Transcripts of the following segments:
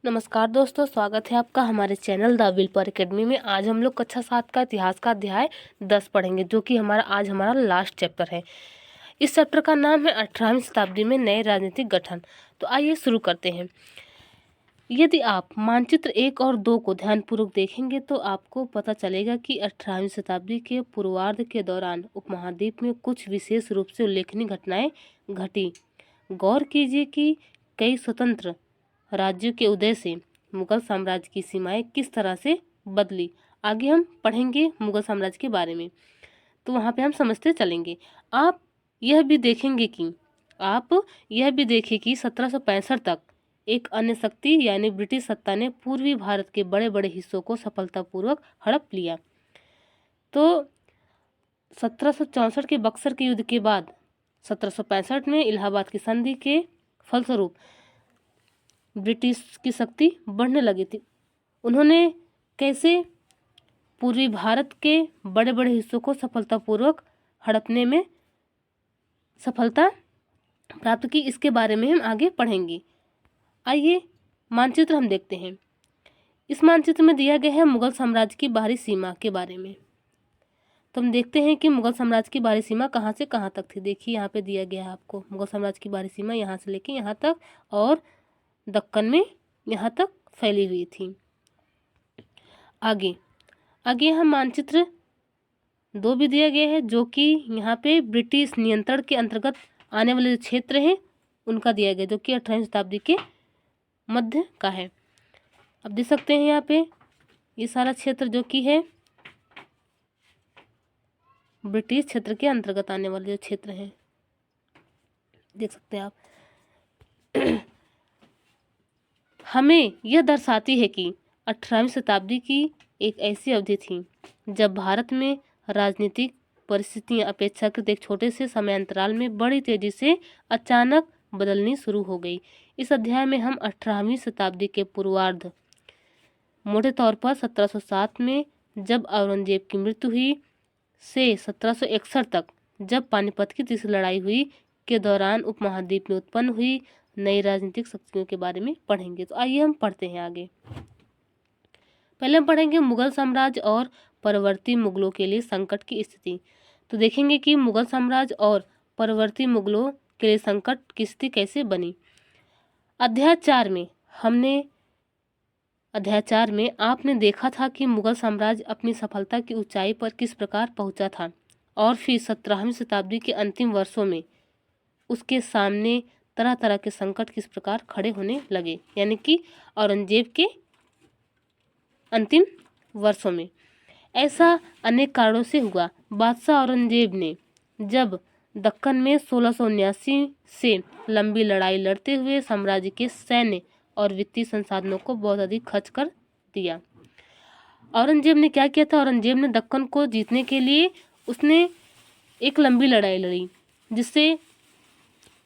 नमस्कार दोस्तों, स्वागत है आपका हमारे चैनल द विल पर अकेडमी में। आज हम लोग कक्षा 7 का इतिहास का अध्याय 10 पढ़ेंगे, जो कि हमारा लास्ट चैप्टर है। इस चैप्टर का नाम है 18वीं शताब्दी में नए राजनीतिक गठन। तो आइए शुरू करते हैं। यदि आप मानचित्र 1 और 2 को ध्यानपूर्वक देखेंगे तो आपको पता चलेगा कि 18वीं शताब्दी के पूर्वार्ध के दौरान उपमहाद्वीप में कुछ विशेष रूप से उल्लेखनीय घटनाएं घटी। गौर कीजिए कि कई स्वतंत्र राज्यों के उदय से मुगल साम्राज्य की सीमाएं किस तरह से बदली। आगे हम पढ़ेंगे मुगल साम्राज्य के बारे में, तो वहाँ पे हम समझते चलेंगे। आप यह भी देखेंगे कि 1765 तक एक अन्य शक्ति यानी ब्रिटिश सत्ता ने पूर्वी भारत के बड़े बड़े हिस्सों को सफलतापूर्वक हड़प लिया। तो 1764 के बक्सर के युद्ध के बाद 1765 में इलाहाबाद की संधि के फलस्वरूप ब्रिटिश की शक्ति बढ़ने लगी थी। उन्होंने कैसे पूर्वी भारत के बड़े बड़े हिस्सों को सफलतापूर्वक हड़पने में सफलता प्राप्त की, इसके बारे में हम आगे पढ़ेंगे। आइए मानचित्र हम देखते हैं। इस मानचित्र में दिया गया है मुगल साम्राज्य की बाहरी सीमा के बारे में। तो हम देखते हैं कि मुगल साम्राज्य की बाहरी सीमा कहाँ से कहाँ तक थी। देखिए यहाँ पे दिया गया है आपको मुगल साम्राज्य की बाहरी सीमा यहाँ से लेके यहाँ तक और दक्कन में यहाँ तक फैली हुई थी। आगे हम मानचित्र 2 भी दिया गया है, जो कि यहाँ पे ब्रिटिश नियंत्रण के अंतर्गत आने वाले जो क्षेत्र हैं उनका दिया गया, जो कि 18वीं शताब्दी के मध्य का है। अब देख सकते हैं यहाँ पे ये सारा क्षेत्र जो कि है ब्रिटिश क्षेत्र के अंतर्गत आने वाले जो क्षेत्र हैं, देख सकते हैं आप। हमें यह दर्शाती है कि 18वीं शताब्दी की एक ऐसी अवधि थी जब भारत में राजनीतिक परिस्थितियां अपेक्षाकृत एक छोटे से समयांतराल में बड़ी तेजी से अचानक बदलनी शुरू हो गई। इस अध्याय में हम 18वीं शताब्दी के पूर्वार्ध, मोटे तौर पर 1707 में जब औरंगजेब की मृत्यु हुई से 1761 तक जब पानीपत की तीसरी लड़ाई हुई के दौरान उपमहाद्वीप में उत्पन्न हुई नई राजनीतिक शक्तियों के बारे में पढ़ेंगे। तो आइए हम पढ़ते हैं आगे। पहले हम पढ़ेंगे मुगल साम्राज्य और परवर्ती मुगलों के लिए संकट की स्थिति। तो देखेंगे कि मुगल साम्राज्य और परवर्ती मुगलों के लिए संकट की स्थिति कैसे बनी। अध्याय 4 में आपने देखा था कि मुगल साम्राज्य अपनी सफलता की ऊंचाई पर किस प्रकार पहुंचा था और फिर 17वीं शताब्दी के अंतिम वर्षों में उसके सामने तरह तरह के संकट किस प्रकार खड़े होने लगे, यानी कि औरंगजेब के अंतिम वर्षों में। ऐसा अनेक कारणों से हुआ। बादशाह औरंगजेब ने जब दक्कन में 1679 से लंबी लड़ाई लड़ते हुए साम्राज्य के सैन्य और वित्तीय संसाधनों को बहुत अधिक खर्च कर दिया। औरंगजेब ने क्या किया था? औरंगजेब ने दक्कन को जीतने के लिए उसने एक लंबी लड़ाई लड़ी, जिससे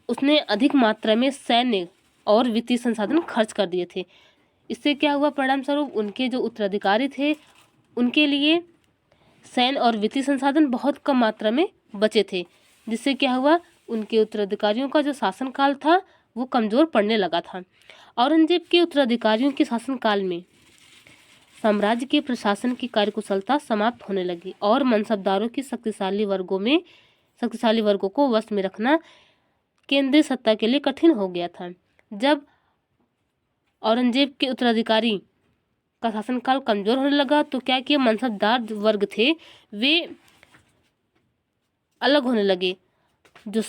उसने अधिक मात्रा में सैन्य और वित्तीय संसाधन खर्च कर दिए थे। इससे क्या हुआ? परिणाम स्वरूप उनके जो उत्तराधिकारी थे उनके लिए सैन्य और वित्तीय संसाधन बहुत कम मात्रा में बचे थे, जिससे क्या हुआ? उनके उत्तराधिकारियों का जो शासनकाल था वो कमजोर पड़ने लगा था। औरंगजेब के उत्तराधिकारियों के शासनकाल में साम्राज्य के प्रशासन की कार्यकुशलता समाप्त होने लगी और मनसबदारों की शक्तिशाली वर्गों को वश में रखना केंद्रीय सत्ता के लिए कठिन हो गया था। जब औरंगजेब के उत्तराधिकारी का शासनकाल कमजोर होने लगा तो क्या किया? मनसबदार वर्ग थे वे अलग होने लगे। जो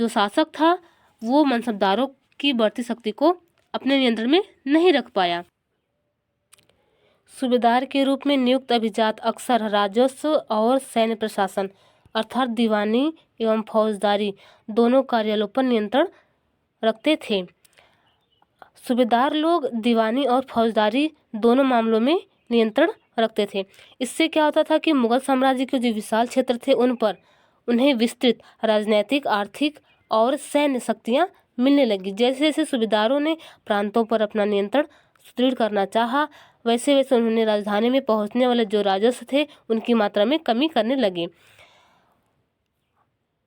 शासक था वो मनसबदारों की बढ़ती शक्ति को अपने नियंत्रण में नहीं रख पाया। सूबेदार के रूप में नियुक्त अभिजात अक्सर राजस्व और सैन्य प्रशासन अर्थात दीवानी एवं फौजदारी दोनों कार्यालयों पर नियंत्रण रखते थे। सूबेदार लोग दीवानी और फौजदारी दोनों मामलों में नियंत्रण रखते थे। इससे क्या होता था कि मुगल साम्राज्य के जो विशाल क्षेत्र थे उन पर उन्हें विस्तृत राजनैतिक, आर्थिक और सैन्य शक्तियां मिलने लगी। जैसे जैसे सूबेदारों ने प्रांतों पर अपना नियंत्रण सुदृढ़ करना चाहा, वैसे वैसे उन्होंने राजधानी में पहुंचने वाले जो राजस्व थे उनकी मात्रा में कमी करने लगे।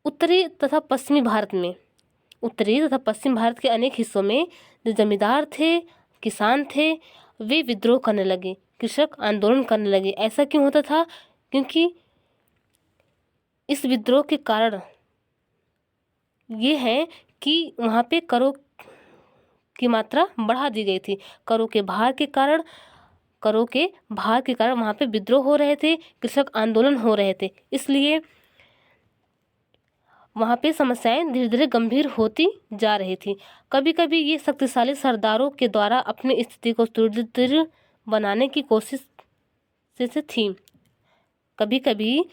उत्तरी तथा पश्चिम भारत के अनेक हिस्सों में जो जमींदार थे किसान थे वे विद्रोह करने लगे, कृषक आंदोलन करने लगे। ऐसा क्यों होता था? क्योंकि इस विद्रोह के कारण ये है कि वहाँ पे करों की मात्रा बढ़ा दी गई थी। करों के भार के कारण वहाँ पे विद्रोह हो रहे थे, कृषक आंदोलन हो रहे थे, इसलिए वहाँ पे समस्याएं धीरे धीरे गंभीर होती जा रही थी। कभी कभी ये शक्तिशाली सरदारों के द्वारा अपनी स्थिति को सुदृढ़ बनाने की कोशिश से थी। कभी कभी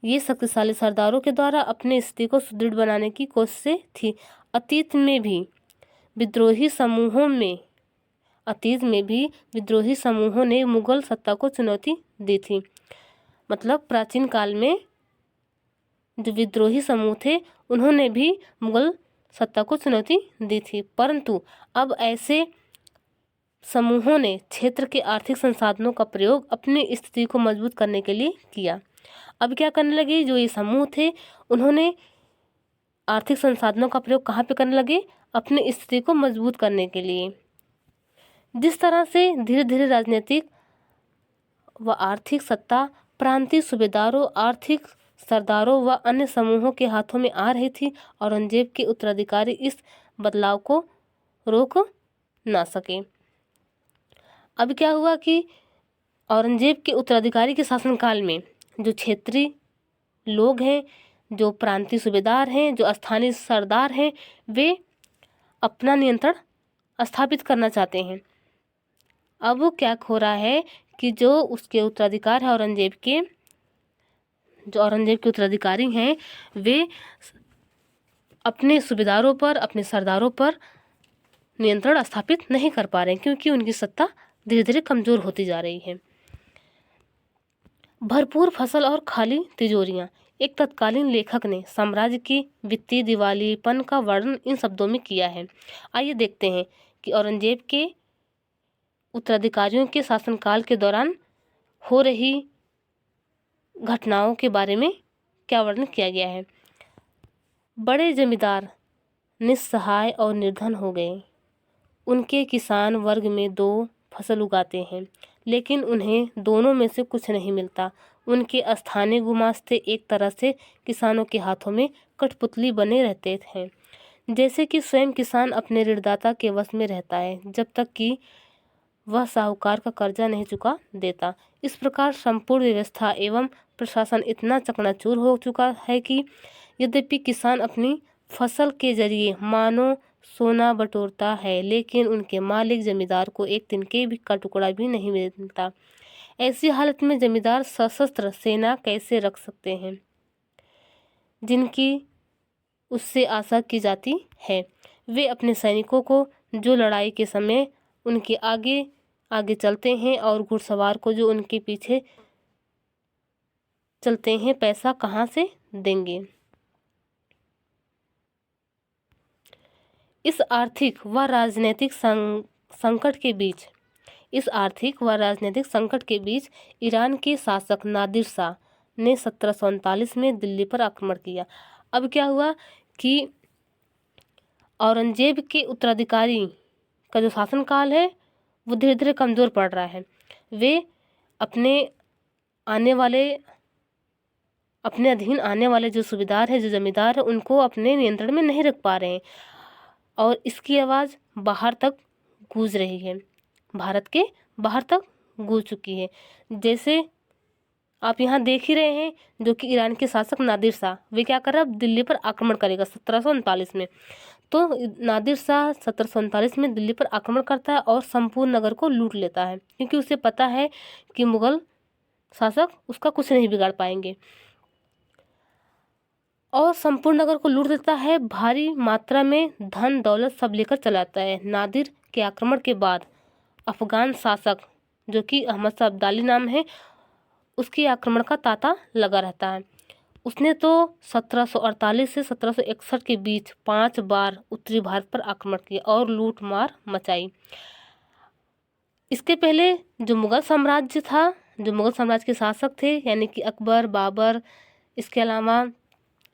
ये शक्तिशाली सरदारों के द्वारा अपनी स्थिति को सुदृढ़ बनाने की कोशिश थी। अतीत में भी विद्रोही समूहों ने मुगल सत्ता को चुनौती दी थी। मतलब प्राचीन काल में जो विद्रोही समूह थे उन्होंने भी मुगल सत्ता को चुनौती दी थी, परंतु अब ऐसे समूहों ने क्षेत्र के आर्थिक संसाधनों का प्रयोग अपनी स्थिति को मजबूत करने के लिए किया। अब क्या करने लगे? जो ये समूह थे उन्होंने आर्थिक संसाधनों का प्रयोग कहाँ पे करने लगे? अपनी स्थिति को मजबूत करने के लिए। जिस तरह से धीरे धीरे राजनीतिक व आर्थिक सत्ता प्रांतीय सूबेदारों, आर्थिक सरदारों व अन्य समूहों के हाथों में आ रही थी, औरंगजेब के उत्तराधिकारी इस बदलाव को रोक ना सके। अब क्या हुआ कि औरंगजेब के उत्तराधिकारी के शासनकाल में जो क्षेत्रीय लोग हैं, जो प्रांतीय सूबेदार हैं, जो स्थानीय सरदार हैं, वे अपना नियंत्रण स्थापित करना चाहते हैं। अब क्या हो रहा है कि जो उसके उत्तराधिकार है औरंगजेब के उत्तराधिकारी हैं, वे अपने सूबेदारों पर, अपने सरदारों पर नियंत्रण स्थापित नहीं कर पा रहे हैं, क्योंकि उनकी सत्ता धीरे धीरे कमजोर होती जा रही है। भरपूर फसल और खाली तिजोरियां। एक तत्कालीन लेखक ने साम्राज्य की वित्तीय दिवालियेपन का वर्णन इन शब्दों में किया है। आइए देखते हैं कि औरंगजेब के उत्तराधिकारियों के शासनकाल के दौरान हो रही घटनाओं के बारे में क्या वर्णन किया गया है। बड़े जमींदार निस्सहाय और निर्धन हो गए। उनके किसान वर्ग में 2 फसल उगाते हैं, लेकिन उन्हें दोनों में से कुछ नहीं मिलता। उनके स्थानीय गुमास्ते एक तरह से किसानों के हाथों में कठपुतली बने रहते हैं, जैसे कि स्वयं किसान अपने ऋणदाता के वश में रहता है जब तक कि वह साहूकार का कर्जा नहीं चुका देता। इस प्रकार संपूर्ण व्यवस्था एवं प्रशासन इतना चकनाचूर हो चुका है कि यद्यपि किसान अपनी फसल के जरिए मानो सोना बटोरता है, लेकिन उनके मालिक जमींदार को एक तिनके का टुकड़ा भी नहीं मिलता। ऐसी हालत में जमींदार सशस्त्र सेना कैसे रख सकते हैं जिनकी उससे आशा की जाती है। वे अपने सैनिकों को जो लड़ाई के समय उनके आगे आगे चलते हैं और घुड़सवार को जो उनके पीछे चलते हैं, पैसा कहाँ से देंगे। इस आर्थिक व राजनीतिक संकट के बीच ईरान के शासक नादिर शाह ने 1739 में दिल्ली पर आक्रमण किया। अब क्या हुआ कि औरंगजेब के उत्तराधिकारी का जो शासनकाल है वो धीरे धीरे कमज़ोर पड़ रहा है। वे अपने अधीन आने वाले जो सूबेदार हैं, जो जमींदार हैं, उनको अपने नियंत्रण में नहीं रख पा रहे हैं और इसकी आवाज़ बाहर तक गूंज रही है, भारत के बाहर तक गूंज चुकी है। जैसे आप यहाँ देख ही रहे हैं, जो कि ईरान के शासक नादिर शाह, वे क्या कर रहा है, दिल्ली पर आक्रमण करेगा 1739 में। तो नादिर शाह 1739 में दिल्ली पर आक्रमण करता है और संपूर्ण नगर को लूट लेता है, क्योंकि उसे पता है कि मुगल शासक उसका कुछ नहीं बिगाड़ पाएंगे, और संपूर्ण नगर को लूट देता है। भारी मात्रा में धन दौलत सब लेकर चलाता है। नादिर के आक्रमण के बाद अफगान शासक, जो कि अहमद शाह अब्दाली नाम है, उसके आक्रमण का तांता लगा रहता है। उसने तो 1748 से 1761 के बीच 5 बार उत्तरी भारत पर आक्रमण किया और लूट मार मचाई। इसके पहले जो मुगल साम्राज्य के शासक थे, यानी कि अकबर, बाबर, इसके अलावा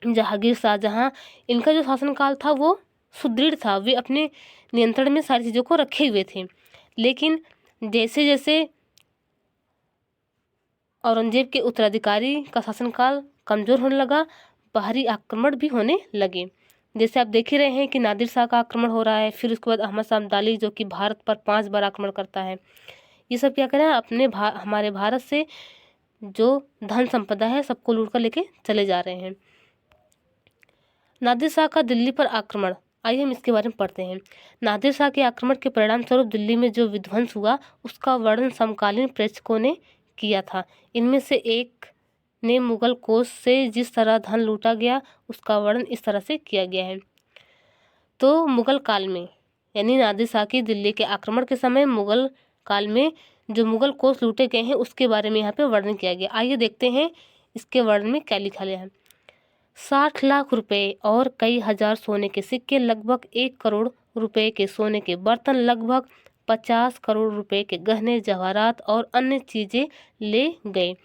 जहांगीर, शाहजहां, इनका जो शासनकाल था वो सुदृढ़ था। वे अपने नियंत्रण में सारी चीज़ों को रखे हुए थे। लेकिन जैसे जैसे औरंगजेब के उत्तराधिकारी का शासनकाल कमज़ोर होने लगा, बाहरी आक्रमण भी होने लगे। जैसे आप देख ही रहे हैं कि नादिर शाह का आक्रमण हो रहा है, फिर उसके बाद अहमद शाह अब्दाली जो कि भारत पर 5 बार आक्रमण करता है। ये सब क्या कर रहे हैं, हमारे भारत से जो धन संपदा है सबको लूट कर लेके चले जा रहे हैं। नादिर शाह का दिल्ली पर आक्रमण, आइए हम इसके बारे में पढ़ते हैं। नादिर शाह के आक्रमण के परिणाम स्वरूप दिल्ली में जो विध्वंस हुआ उसका वर्णन समकालीन प्रेक्षकों ने किया था। इनमें से एक ने मुगल कोष से जिस तरह धन लूटा गया उसका वर्णन इस तरह से किया गया है। तो मुगल काल में, यानी नादिर शाह की दिल्ली के आक्रमण के समय मुगल काल में जो मुगल कोष लूटे गए हैं उसके बारे में यहाँ पे वर्णन किया गया। आइए देखते हैं इसके वर्णन में क्या लिखा गया है। 60 लाख रुपए और कई हजार सोने के सिक्के, लगभग 1 करोड़ रुपए के सोने के बर्तन, लगभग 50 करोड़ रुपए के गहने जवाहरात और अन्य चीजें ले गए,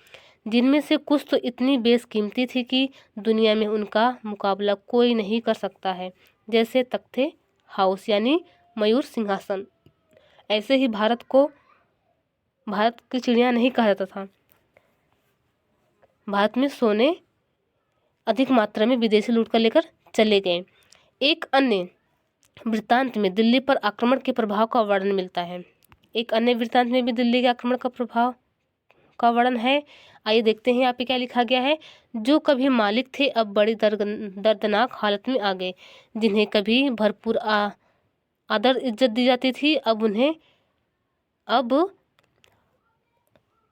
जिनमें से कुछ तो इतनी बेशकीमती थी कि दुनिया में उनका मुकाबला कोई नहीं कर सकता है, जैसे तख्ते हाउस यानी मयूर सिंहासन। ऐसे ही भारत की चिड़िया नहीं कहा जाता था। भारत में सोने अधिक मात्रा में विदेशी लूट कर लेकर चले गए। एक अन्य वृत्तांत में दिल्ली पर आक्रमण के प्रभाव का वर्णन मिलता है। एक अन्य वृत्तांत में भी दिल्ली के आक्रमण का प्रभाव का वर्णन है। आइए देखते हैं यहाँ पे क्या लिखा गया है। जो कभी मालिक थे अब बड़ी दर्दनाक हालत में आ गए। जिन्हें कभी भरपूर आदर इज्जत दी जाती थी अब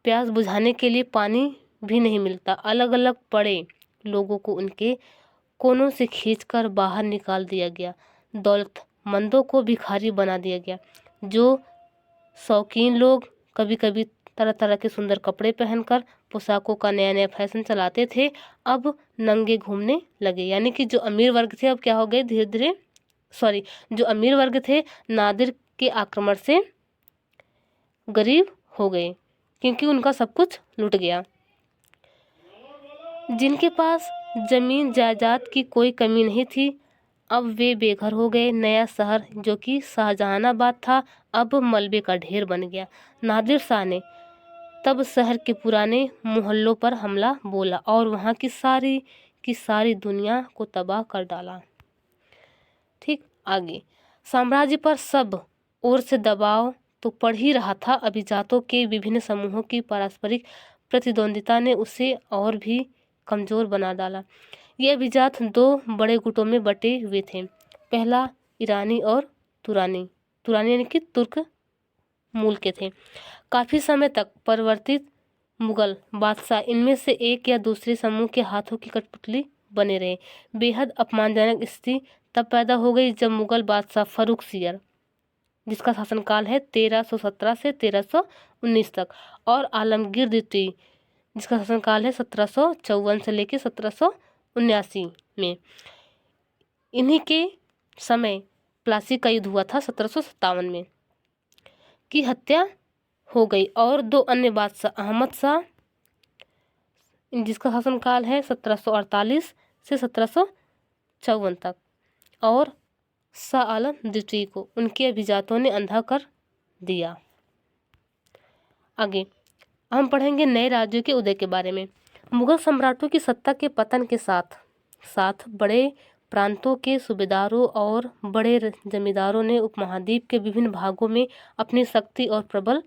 प्यास बुझाने के लिए पानी भी नहीं मिलता। अलग अलग पड़े लोगों को उनके कोनों से खींचकर बाहर निकाल दिया गया। दौलतमंदों को भिखारी बना दिया गया। जो शौकीन लोग कभी कभी तरह तरह के सुंदर कपड़े पहनकर पोशाकों का नया नया फैशन चलाते थे, अब नंगे घूमने लगे। यानी कि जो अमीर वर्ग थे अब क्या हो गए, धीरे धीरे जो अमीर वर्ग थे नादिर के आक्रमण से गरीब हो गए, क्योंकि उनका सब कुछ लूट गया। जिनके पास जमीन जायदाद की कोई कमी नहीं थी अब वे बेघर हो गए। नया शहर जो कि शाहजहानाबाद था अब मलबे का ढेर बन गया। नादिर शाह ने तब शहर के पुराने मोहल्लों पर हमला बोला और वहाँ की सारी दुनिया को तबाह कर डाला। ठीक, आगे साम्राज्य पर सब ओर से दबाव तो पड़ ही रहा था। अभिजातों के विभिन्न समूहों की पारस्परिक प्रतिद्वंदिता ने उसे और भी कमजोर बना डाला। ये अभिजात 2 बड़े गुटों में बटे हुए थे। पहला ईरानी और तुरानी यानी कि तुर्क मूल के थे। काफी समय तक परिवर्तित मुगल बादशाह इनमें से एक या दूसरे समूह के हाथों की कठपुतली बने रहे। बेहद अपमानजनक स्थिति तब पैदा हो गई जब मुगल बादशाह फर्रुख सियर, जिसका शासनकाल है 1317 से 1319 तक, और आलमगीर द्वितीय, जिसका शासनकाल है 1754 से लेकर 1779 में, इन्हीं के समय प्लासी का युद्ध हुआ था 1757 में, की हत्या हो गई। और 2 अन्य बादशाह अहमद शाह, जिसका शासनकाल है 1748 से 1754 तक, और शाह आलम द्वितीय को उनके अभिजातों ने अंधा कर दिया। आगे हम पढ़ेंगे नए राज्यों के उदय के बारे में। मुगल सम्राटों की सत्ता के पतन के साथ साथ बड़े प्रांतों के सूबेदारों और बड़े जमींदारों ने उपमहाद्वीप के विभिन्न भागों में अपनी शक्ति और प्रबल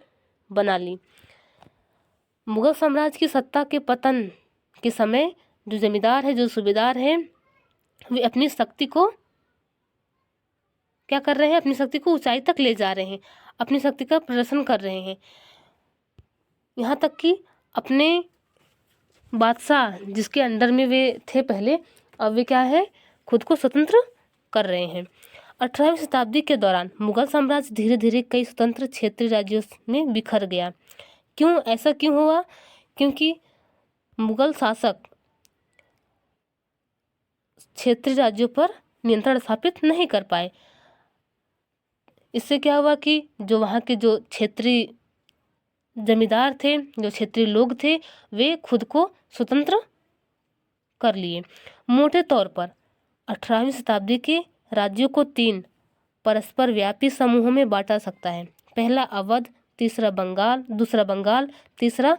बना ली। मुगल साम्राज्य की सत्ता के पतन के समय जो जमींदार है, जो सूबेदार है, वे अपनी शक्ति को क्या कर रहे हैं, अपनी शक्ति को ऊंचाई तक ले जा रहे हैं, अपनी शक्ति का प्रदर्शन कर रहे हैं। यहाँ तक कि अपने बादशाह जिसके अंडर में वे थे पहले, अब वे क्या है, खुद को स्वतंत्र कर रहे हैं। 18वीं शताब्दी के दौरान मुगल साम्राज्य धीरे धीरे कई स्वतंत्र क्षेत्रीय राज्यों में बिखर गया। ऐसा क्यों हुआ? क्योंकि मुगल शासक क्षेत्रीय राज्यों पर नियंत्रण स्थापित नहीं कर पाए। इससे क्या हुआ कि जो वहाँ के जो क्षेत्रीय जमींदार थे, जो क्षेत्रीय लोग थे, वे खुद को स्वतंत्र कर लिए। मोटे तौर पर 18वीं शताब्दी के राज्यों को 3 परस्पर व्यापी समूहों में बांटा सकता है। पहला अवध, दूसरा बंगाल, तीसरा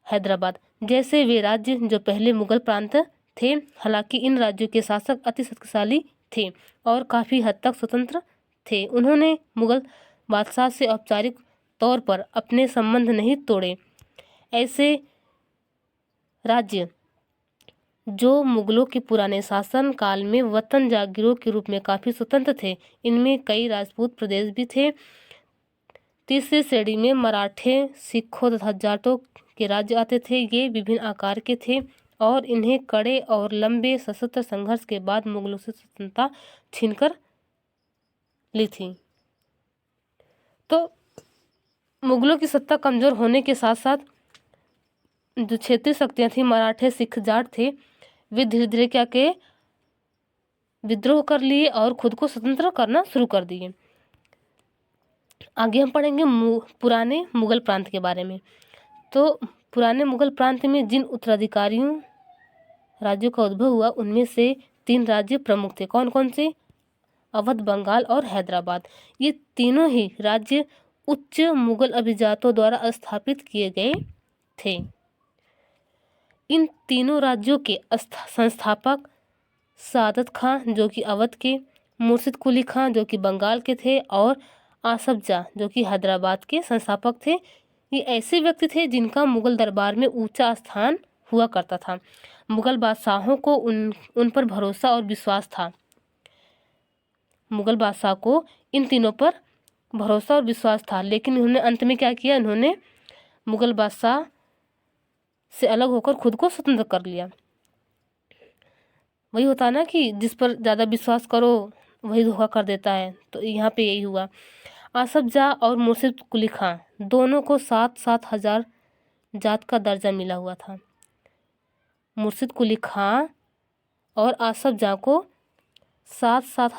हैदराबाद जैसे वे राज्य जो पहले मुगल प्रांत थे। हालांकि इन राज्यों के शासक अति शक्तिशाली थे और काफ़ी हद तक स्वतंत्र थे। उन्होंने मुगल बादशाह से औपचारिक तौर पर अपने संबंध नहीं तोड़े। ऐसे राज्य जो मुगलों के पुराने शासन काल में वतन जागीरों के रूप में काफ़ी स्वतंत्र थे, इनमें कई राजपूत प्रदेश भी थे। तीसरी श्रेणी में मराठे, सिखों तथा जाटों के राज्य आते थे। ये विभिन्न आकार के थे और इन्हें कड़े और लंबे सशस्त्र संघर्ष के बाद मुगलों से स्वतंत्रता छीनकर ली थी। तो मुगलों की सत्ता कमजोर होने के साथ साथ जो क्षेत्रीय शक्तियां थी, मराठे, सिख, जाट थे, वे धीरे धीरे क्या के विद्रोह कर लिए और खुद को स्वतंत्र करना शुरू कर दिए। आगे हम पढ़ेंगे पुराने मुगल प्रांत के बारे में। तो पुराने मुगल प्रांत में जिन उत्तराधिकारियों राज्यों का उद्भव हुआ, उनमें से 3 राज्य प्रमुख थे। कौन कौन से? अवध, बंगाल और हैदराबाद। ये तीनों ही राज्य उच्च मुगल अभिजातों द्वारा स्थापित किए गए थे। इन तीनों राज्यों के संस्थापक सादत खां जो कि अवध के, मुर्शिद कुली खां जो कि बंगाल के थे और आसफ जाह जो कि हैदराबाद के संस्थापक थे। ये ऐसे व्यक्ति थे जिनका मुगल दरबार में ऊंचा स्थान हुआ करता था। मुगल बादशाहों को उन पर भरोसा और विश्वास था। मुगल बादशाह को इन तीनों पर भरोसा और विश्वास था, लेकिन इन्होंने अंत में क्या किया? इन्होंने मुगल बादशाह से अलग होकर खुद को स्वतंत्र कर लिया। वही होता है ना कि जिस पर ज़्यादा विश्वास करो वही धोखा कर देता है। तो यहाँ पे यही हुआ। आसफ जाह और मुर्शिद कुली खां दोनों को 7-7 हजार जात का दर्जा मिला हुआ था। मुर्शिद कुली खां और आसफ जाह को 7-7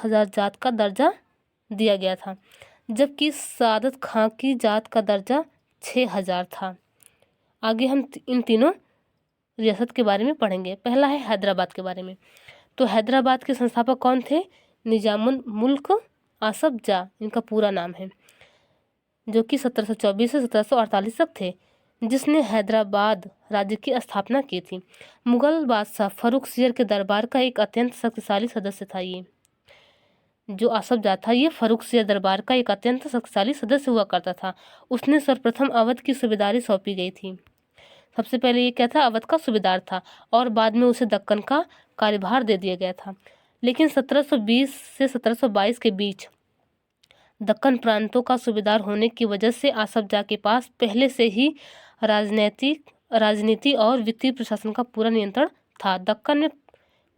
हजार जात का दर्जा दिया गया था, जबकि सादत खां की जात का दर्जा 6,000 था। आगे हम इन तीनों रियासत के बारे में पढ़ेंगे। पहला है हैदराबाद के बारे में। तो हैदराबाद के संस्थापक कौन थे? निजामुल मुल्क आसफ जाह, इनका पूरा नाम है, जो कि 1724 से 1748 तक थे, जिसने हैदराबाद राज्य की स्थापना की थी। मुगल बादशाह फर्रुखसियर के दरबार का एक अत्यंत शक्तिशाली सदस्य था। ये जो आसफ जाह था, ये फर्रुखसियर दरबार का एक अत्यंत शक्तिशाली सदस्य हुआ करता था। उसने सर्वप्रथम अवध की सूबेदारी सौंपी गई थी। सबसे पहले ये क्या था? अवध का सूबेदार था और बाद में उसे दक्कन का कार्यभार दे दिया गया था। लेकिन 1720 से 1722 के बीच दक्कन प्रांतों का सूबेदार होने की वजह से आसफ जाह के पास पहले से ही राजनीति और वित्तीय प्रशासन का पूरा नियंत्रण था। दक्कन में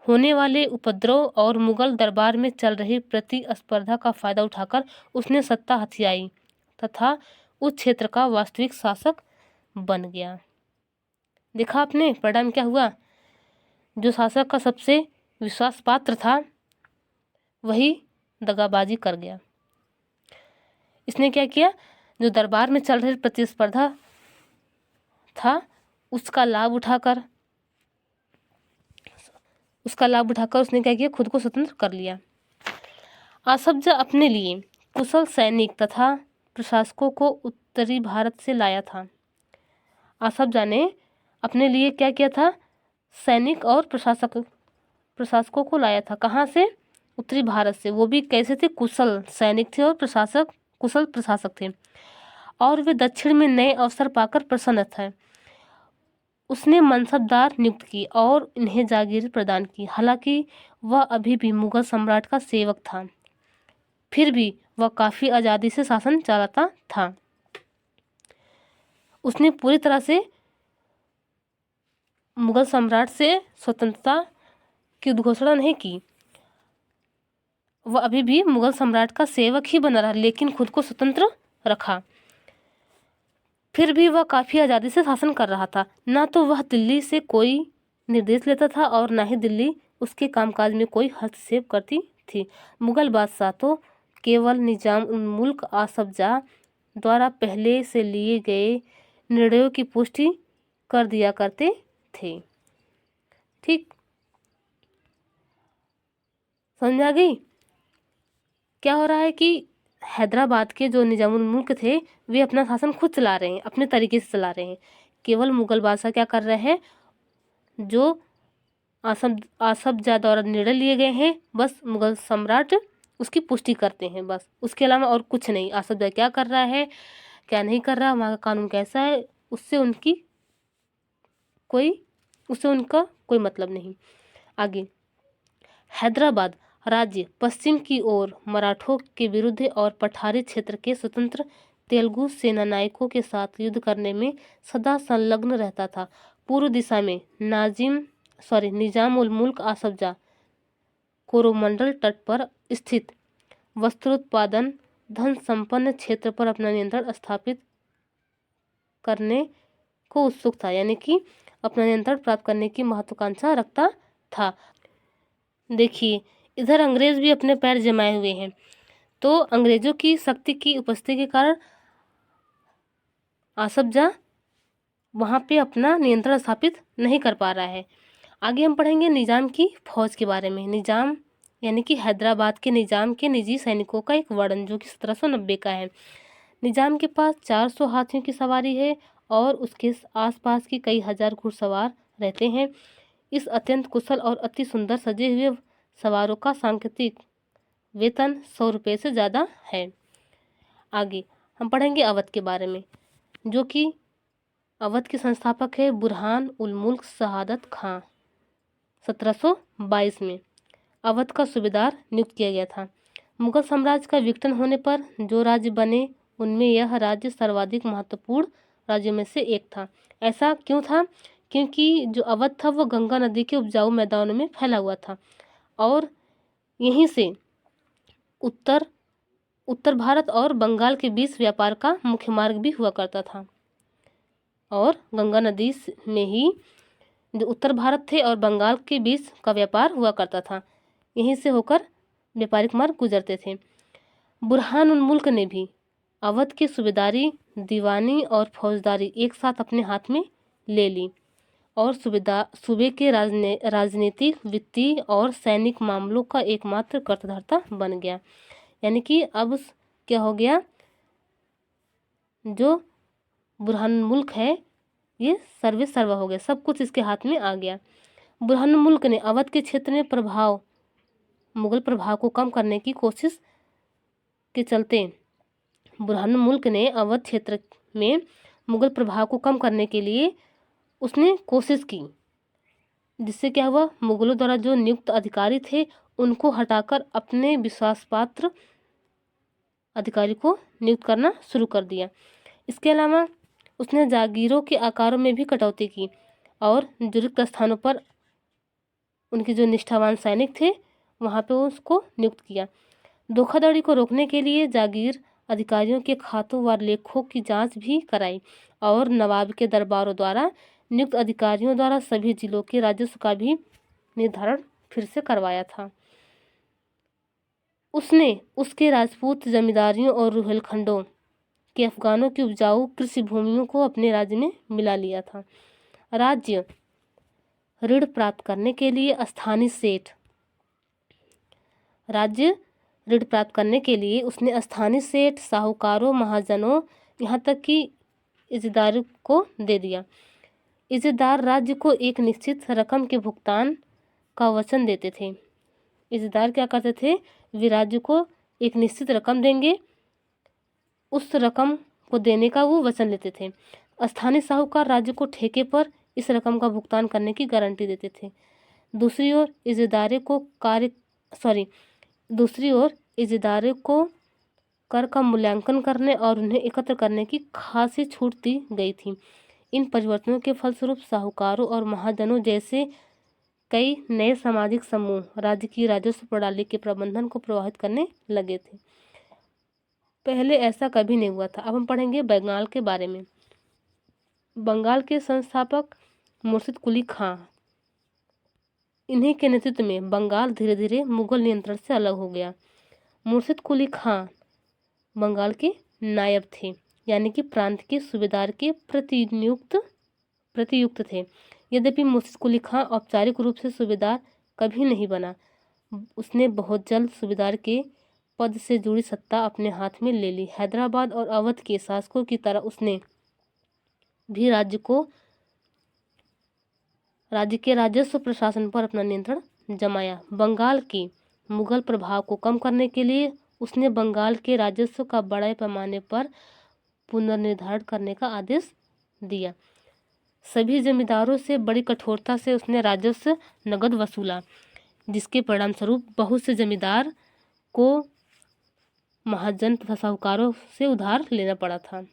होने वाले उपद्रव और मुगल दरबार में चल रही प्रतिस्पर्धा का फायदा उठाकर उसने सत्ता हथियाई तथा उस क्षेत्र का वास्तविक शासक बन गया। देखा आपने परिणाम क्या हुआ? जो शासक का सबसे विश्वास पात्र था वही दगाबाजी कर गया। इसने क्या किया? जो दरबार में चल रही प्रतिस्पर्धा था उसका लाभ उठाकर उसने क्या किया? खुद को स्वतंत्र कर लिया। आसफ जाह अपने लिए कुशल सैनिक तथा प्रशासकों को उत्तरी भारत से लाया था। आसफ जाह ने अपने लिए क्या किया था? सैनिक और प्रशासकों को लाया था। कहाँ से? उत्तरी भारत से। वो भी कैसे थे? कुशल सैनिक थे और कुशल प्रशासक थे, और वे दक्षिण में नए अवसर पाकर प्रसन्न थे। उसने मनसबदार नियुक्त की और इन्हें जागीर प्रदान की। हालांकि वह अभी भी मुगल सम्राट का सेवक था, फिर भी वह काफ़ी आज़ादी से शासन चलाता था। उसने पूरी तरह से मुगल सम्राट से स्वतंत्रता की उद्घोषणा नहीं की। वह अभी भी मुगल सम्राट का सेवक ही बना रहा, लेकिन खुद को स्वतंत्र रखा। फिर भी वह काफ़ी आज़ादी से शासन कर रहा था। ना तो वह दिल्ली से कोई निर्देश लेता था और ना ही दिल्ली उसके कामकाज में कोई हस्तक्षेप करती थी। मुगल बादशाह तो केवल निजाम उल मुल्क आसफ जाह द्वारा पहले से लिए गए निर्णयों की पुष्टि कर दिया करते थे। ठीक, समझ आ गई? क्या हो रहा है कि हैदराबाद के जो निजामुल मुल्क थे वे अपना शासन खुद चला रहे हैं, अपने तरीके से चला रहे हैं। केवल मुगल बादशाह क्या कर रहे हैं, जो आसफ जाह द्वारा निर्णय लिए गए हैं बस मुगल सम्राट उसकी पुष्टि करते हैं, बस उसके अलावा और कुछ नहीं। आसफ जाह क्या कर रहा है, क्या नहीं कर रहा, वहाँ का कानून कैसा है, उससे उनका कोई मतलब नहीं। आगे, हैदराबाद राज्य पश्चिम की ओर मराठों के विरुद्ध और पठारी क्षेत्र के स्वतंत्र तेलुगु सेनानायकों के साथ युद्ध करने में सदा संलग्न रहता था। पूर्व दिशा में निजाम उल मुल्क आसफ जाह कोरोमंडल तट पर स्थित वस्त्रोत्पादन धन संपन्न क्षेत्र पर अपना नियंत्रण स्थापित करने को उत्सुक था, यानी कि अपना नियंत्रण प्राप्त करने की महत्वाकांक्षा रखता था। देखिए, इधर अंग्रेज भी अपने पैर जमाए हुए हैं, तो अंग्रेजों की शक्ति की उपस्थिति के कारण आसफ जाह वहाँ पे अपना नियंत्रण स्थापित नहीं कर पा रहा है। आगे हम पढ़ेंगे निजाम की फौज के बारे में। निजाम यानी कि हैदराबाद के निजाम के निजी सैनिकों का एक वर्णन जो कि 1790 का है। निजाम के पास 400 हाथियों की सवारी है और उसके आसपास की कई हजार घुड़सवार रहते हैं। इस अत्यंत कुशल और अति सुंदर सजे हुए सवारों का सांकेतिक वेतन 100 रुपये से ज़्यादा है। आगे हम पढ़ेंगे अवध के बारे में, जो कि अवध के संस्थापक है बुरहान उल मुल्क शहादत खां। 1722 में अवध का सूबेदार नियुक्त किया गया था। मुगल साम्राज्य का विघटन होने पर जो राज्य बने उनमें यह राज्य सर्वाधिक महत्वपूर्ण राज्यों में से एक था। ऐसा क्यों था? क्योंकि जो अवध था वो गंगा नदी के उपजाऊ मैदानों में फैला हुआ था और यहीं से उत्तर भारत और बंगाल के बीच व्यापार का मुख्य मार्ग भी हुआ करता था। और गंगा नदी में ही जो उत्तर भारत थे और बंगाल के बीच का व्यापार हुआ करता था, यहीं से होकर व्यापारिक मार्ग गुजरते थे। बुरहान उल मुल्क ने भी अवध की सूबेदारी, दीवानी और फौजदारी एक साथ अपने हाथ में ले ली और सूबे के राजनीतिक, वित्तीय और सैनिक मामलों का एकमात्र कर्ताधर्ता बन गया। यानी कि अब क्या हो गया, जो बुरहान मुल्क है ये सर्वा हो गया, सब कुछ इसके हाथ में आ गया। बुरहान मुल्क ने अवध के क्षेत्र में मुगल प्रभाव को कम करने की कोशिश के चलते बुरहान मुल्क ने अवध क्षेत्र में मुगल प्रभाव को कम करने के लिए उसने कोशिश की, जिससे क्या हुआ, मुगलों द्वारा जो नियुक्त अधिकारी थे उनको हटाकर अपने विश्वासपात्र अधिकारी को नियुक्त करना शुरू कर दिया। इसके अलावा उसने जागीरों के आकारों में भी कटौती की और जो रिक्त स्थानों पर उनके जो निष्ठावान सैनिक थे वहाँ पे उसको नियुक्त किया। धोखाधड़ी को रोकने के लिए जागीर अधिकारियों के खातों व लेखों की जांच भी कराई और नवाब के दरबारों द्वारा नियुक्त अधिकारियों द्वारा सभी जिलों के राजस्व का भी निर्धारण फिर से करवाया था। उसने उसके राजपूत जमींदारियों और रुहेलखंडों के अफगानों की उपजाऊ कृषि भूमियों को अपने राज्य में मिला लिया था। राज्य ऋण प्राप्त करने के लिए उसने स्थानीय सेठ, साहूकारों, महाजनों, यहाँ तक कि इज़्ज़तदारों को दे दिया। इज़्ज़तदार राज्य को एक निश्चित रकम के भुगतान का वचन देते थे। इज़्ज़तदार क्या करते थे, वे राज्य को एक निश्चित रकम देंगे, उस रकम को देने का वो वचन लेते थे। स्थानीय साहूकार राज्य को ठेके पर इस रकम का भुगतान करने की गारंटी देते थे। दूसरी ओर इज़्ज़तदारों को कर का मूल्यांकन करने और उन्हें एकत्र करने की खासी छूट दी गई थी। इन परिवर्तनों के फलस्वरूप साहूकारों और महाजनों जैसे कई नए सामाजिक समूह राज्य की राजस्व प्रणाली के प्रबंधन को प्रभावित करने लगे थे। पहले ऐसा कभी नहीं हुआ था। अब हम पढ़ेंगे बंगाल के बारे में। बंगाल के संस्थापक मुर्शिद कुली खां, इन्हीं के नेतृत्व में बंगाल धीरे धीरे मुगल नियंत्रण से अलग हो गया। मुर्शिद कुली खां बंगाल के नायब थे, यानी कि प्रांत के सूबेदार के प्रतियुक्त थे। यद्यपि मुर्शिद कुली खां औपचारिक रूप से सूबेदार कभी नहीं बना, उसने बहुत जल्द सूबेदार के पद से जुड़ी सत्ता अपने हाथ में ले ली। हैदराबाद और अवध के शासकों की तरह उसने भी राज्य के राजस्व प्रशासन पर अपना नियंत्रण जमाया। बंगाल के मुगल प्रभाव को कम करने के लिए उसने बंगाल के राजस्व का बड़े पैमाने पर पुनर्निर्धारण करने का आदेश दिया। सभी जमींदारों से बड़ी कठोरता से उसने राजस्व नगद वसूला, जिसके परिणामस्वरूप बहुत से जमींदार को महाजन तथा साहूकारों से उधार लेना पड़ा था।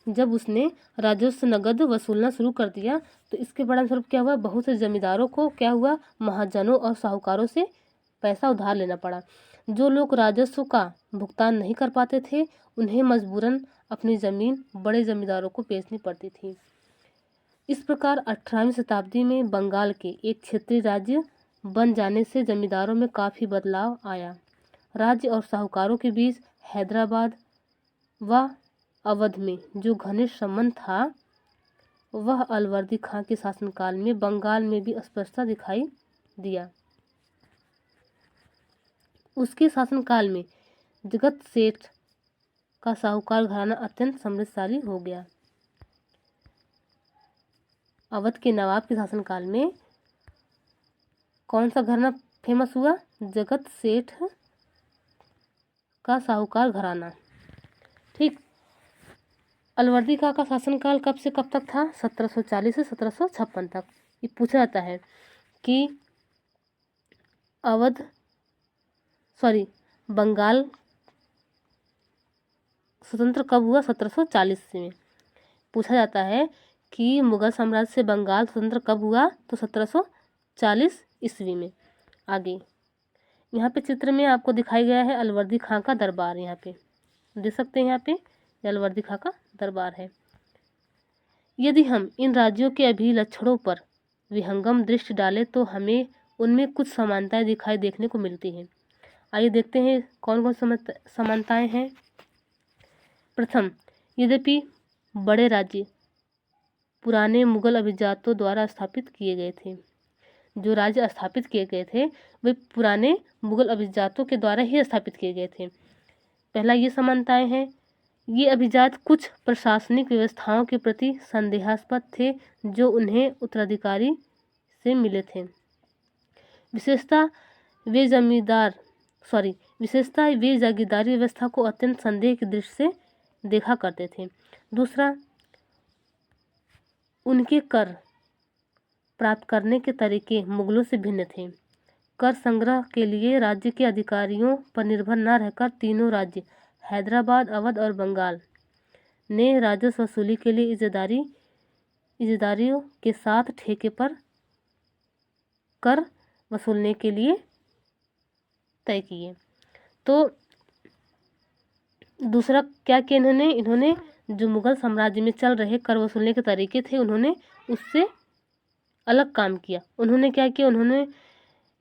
जब उसने राजस्व नगद वसूलना शुरू कर दिया तो इसके परिणामस्वरूप क्या हुआ, बहुत से जमींदारों को क्या हुआ, महाजनों और साहूकारों से पैसा उधार लेना पड़ा। जो लोग राजस्व का भुगतान नहीं कर पाते थे उन्हें मजबूरन अपनी जमीन बड़े जमींदारों को बेचनी पड़ती थी। इस प्रकार 18वीं शताब्दी में बंगाल के एक क्षेत्रीय राज्य बन जाने से जमींदारों में काफ़ी बदलाव आया। राज्य और साहूकारों के बीच हैदराबाद व अवध में जो घनिष्ठ संबंध था वह अलवर्दी खां के शासनकाल में बंगाल में भी स्पष्टता दिखाई दिया। उसके शासनकाल में जगत सेठ का साहूकार घराना अत्यंत समृद्धशाली हो गया। अवध के नवाब के शासनकाल में कौन सा घराना फेमस हुआ, जगत सेठ का साहूकार घराना। ठीक, अलवर्दी खां का शासनकाल कब से कब तक था, 1740 से 1756 तक। ये पूछा जाता है कि बंगाल स्वतंत्र कब हुआ, 1740 में। पूछा जाता है कि मुगल साम्राज्य से बंगाल स्वतंत्र कब हुआ, तो 1740 ईस्वी में। आगे यहाँ पे चित्र में आपको दिखाई गया है अलवर्दी खां का दरबार। यहाँ पे देख सकते हैं, यहाँ पे अलवर्दी खां का दरबार है। यदि हम इन राज्यों के अभिलक्षणों पर विहंगम दृष्टि डालें तो हमें उनमें कुछ समानताएं दिखाई देखने को मिलती हैं। आइए देखते हैं कौन कौन समानताएं हैं। प्रथम, यद्यपि बड़े राज्य पुराने मुगल अभिजातों द्वारा स्थापित किए गए थे, जो राज्य स्थापित किए गए थे वे पुराने मुगल अभिजातों के द्वारा ही स्थापित किए गए थे। पहला ये समानताएं हैं, ये अभिजात कुछ प्रशासनिक व्यवस्थाओं के प्रति संदेहास्पद थे जो उन्हें उत्तराधिकारी से मिले थे। विशेषतः वे जागीरदारी व्यवस्था को अत्यंत संदेह की दृष्टि से देखा करते थे। दूसरा, उनके कर प्राप्त करने के तरीके मुगलों से भिन्न थे। कर संग्रह के लिए राज्य के अधिकारियों पर निर्भर न रहकर तीनों राज्य हैदराबाद, अवध और बंगाल ने राजस्व वसूली के लिए इज़दारियों के साथ ठेके पर कर वसूलने के लिए तय किए। तो दूसरा क्या किया इन्होंने जो मुगल साम्राज्य में चल रहे कर वसूलने के तरीके थे उन्होंने उससे अलग काम किया। उन्होंने क्या किया, उन्होंने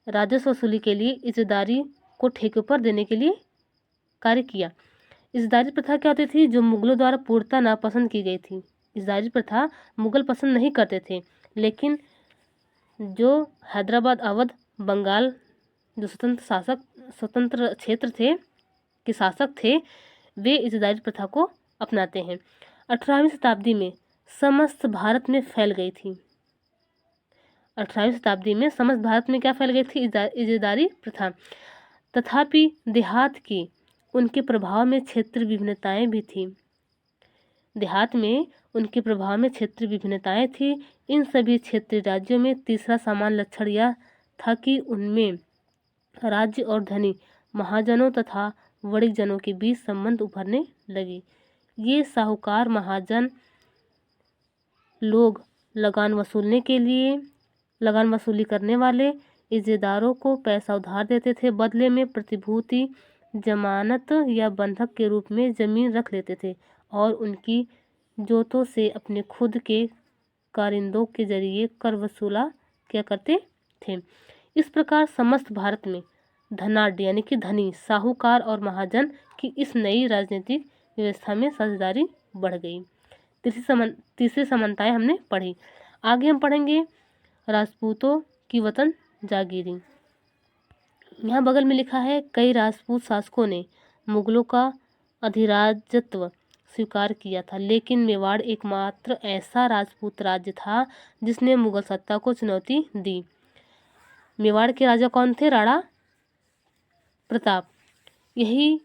राजस्व वसूली के लिए इज़दारी को ठेके पर देने के लिए कार्य किया। इज़दारी प्रथा क्या होती थी, जो मुगलों द्वारा पूर्णतः नापसंद की गई थी। इज़दारी प्रथा मुगल पसंद नहीं करते थे, लेकिन जो हैदराबाद, अवध, बंगाल जो स्वतंत्र क्षेत्र थे के शासक थे वे इज़दारी प्रथा को अपनाते हैं। 18वीं शताब्दी में समस्त भारत में फैल गई थी। 18वीं शताब्दी में समस्त भारत में क्या फैल गई थी, इज़दारी प्रथा। तथापि देहात की उनके प्रभाव में क्षेत्रीय विभिन्नताएं भी थी। देहात में उनके प्रभाव में क्षेत्रीय विभिन्नताएं थी। इन सभी क्षेत्रीय राज्यों में तीसरा सामान्य लक्षण यह था कि उनमें राज्य और धनी महाजनों तथा वणिक जनों के बीच संबंध उभरने लगे। ये साहूकार महाजन लोग लगान वसूली करने वाले इज़्ज़तदारों को पैसा उधार देते थे, बदले में प्रतिभूति, जमानत या बंधक के रूप में जमीन रख लेते थे और उनकी जोतों से अपने खुद के कारिंदों के जरिए कर वसूला क्या करते थे। इस प्रकार समस्त भारत में धनाढ्य यानी कि धनी, साहूकार और महाजन की इस नई राजनीतिक व्यवस्था में साझेदारी बढ़ गई। तीसरी समानताएं हमने पढ़ी। आगे हम पढ़ेंगे राजपूतों की वतन जागीरी। यहाँ बगल में लिखा है कई राजपूत शासकों ने मुगलों का अधिराजत्व स्वीकार किया था, लेकिन मेवाड़ एकमात्र ऐसा राजपूत राज्य था जिसने मुगल सत्ता को चुनौती दी। मेवाड़ के राजा कौन थे? राणा प्रताप। यही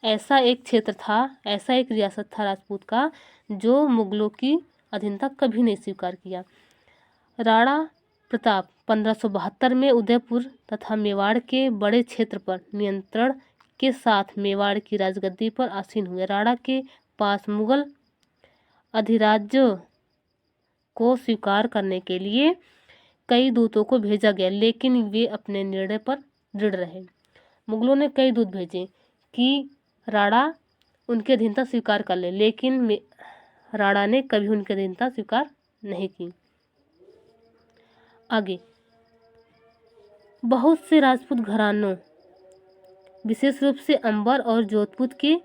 ऐसा एक क्षेत्र था, ऐसा एक रियासत था राजपूत का जो मुगलों की अधीनता कभी नहीं स्वीकार किया। राणा प्रताप 1572 में उदयपुर तथा मेवाड़ के बड़े क्षेत्र पर नियंत्रण के साथ मेवाड़ की राजगद्दी पर आसीन हुए। राणा के पास मुगल अधिराज्य को स्वीकार करने के लिए कई दूतों को भेजा गया, लेकिन वे अपने निर्णय पर दृढ़ रहे। मुगलों ने कई दूत भेजे कि राणा उनकी अधीनता स्वीकार कर ले, लेकिन राणा ने कभी उनकी अधीनता स्वीकार नहीं की। आगे, बहुत से राजपूत घरानों, विशेष रूप से अंबर और जोधपुर के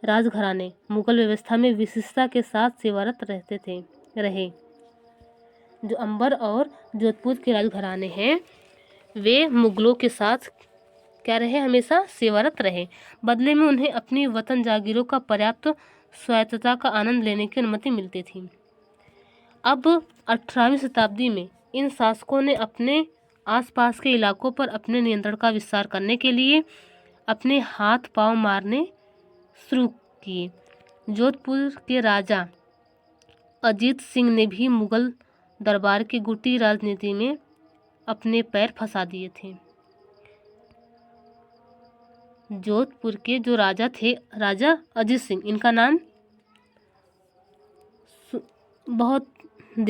राजघराने मुगल व्यवस्था में विशिष्टता के साथ सेवारत रहे। जो अंबर और जोधपुर के राजघराने हैं वे मुगलों के साथ क्या रहे? हमेशा सेवारत रहे। बदले में उन्हें अपनी वतन जागीरों का पर्याप्त स्वायत्तता का आनंद लेने की अनुमति मिलती थी। अब 18वीं शताब्दी में इन शासकों ने अपने आसपास के इलाकों पर अपने नियंत्रण का विस्तार करने के लिए अपने हाथ पांव मारने शुरू किए। जोधपुर के राजा अजीत सिंह ने भी मुगल दरबार की गुटी राजनीति में अपने पैर फंसा दिए थे। जोधपुर के जो राजा थे, राजा अजीत सिंह, इनका नाम बहुत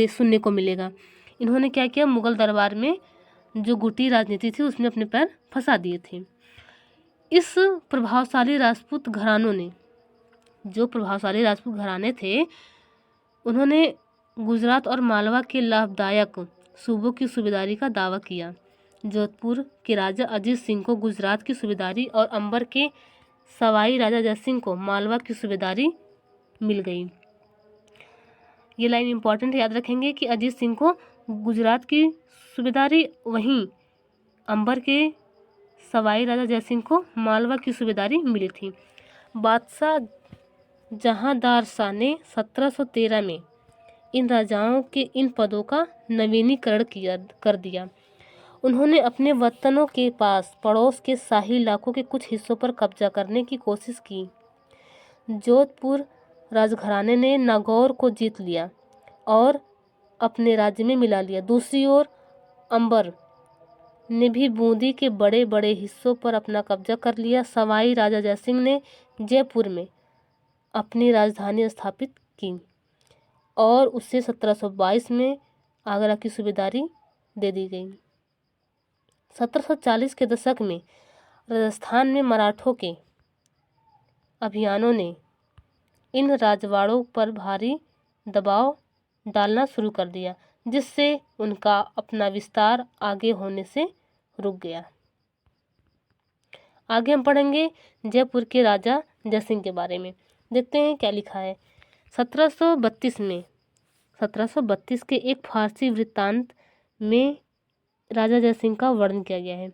सुनने को मिलेगा। इन्होंने क्या किया? मुगल दरबार में जो गुटी राजनीति थी उसमें अपने पैर फंसा दिए थे। इस प्रभावशाली राजपूत घरानों ने, जो प्रभावशाली राजपूत घराने थे, उन्होंने गुजरात और मालवा के लाभदायक सूबों की सूबेदारी का दावा किया। जोधपुर के राजा अजीत सिंह को गुजरात की सूबेदारी और अंबर के सवाई राजा जय सिंह को मालवा की सूबेदारी मिल गई। ये लाइन इंपॉर्टेंट है, याद रखेंगे कि अजीत सिंह को गुजरात की सूबेदारी, वहीं अंबर के सवाई राजा जय सिंह को मालवा की सूबेदारी मिली थी। बादशाह जहांदार शाह ने 1713 में इन राजाओं के इन पदों का नवीनीकरण कर दिया। उन्होंने अपने वतनों के पास पड़ोस के शाही इलाकों के कुछ हिस्सों पर कब्जा करने की कोशिश की। जोधपुर राजघराने ने नागौर को जीत लिया और अपने राज्य में मिला लिया। दूसरी ओर अंबर ने भी बूंदी के बड़े बड़े हिस्सों पर अपना कब्जा कर लिया। सवाई राजा जयसिंह ने जयपुर में अपनी राजधानी स्थापित की और उसे 1722 में आगरा की सूबेदारी दे दी गई। 1740 के दशक में राजस्थान में मराठों के अभियानों ने इन राजवाड़ों पर भारी दबाव डालना शुरू कर दिया, जिससे उनका अपना विस्तार आगे होने से रुक गया। आगे हम पढ़ेंगे जयपुर के राजा जयसिंह के बारे में। देखते हैं क्या लिखा है। 1732 के एक फारसी वृत्तांत में राजा जयसिंह का वर्णन किया गया है।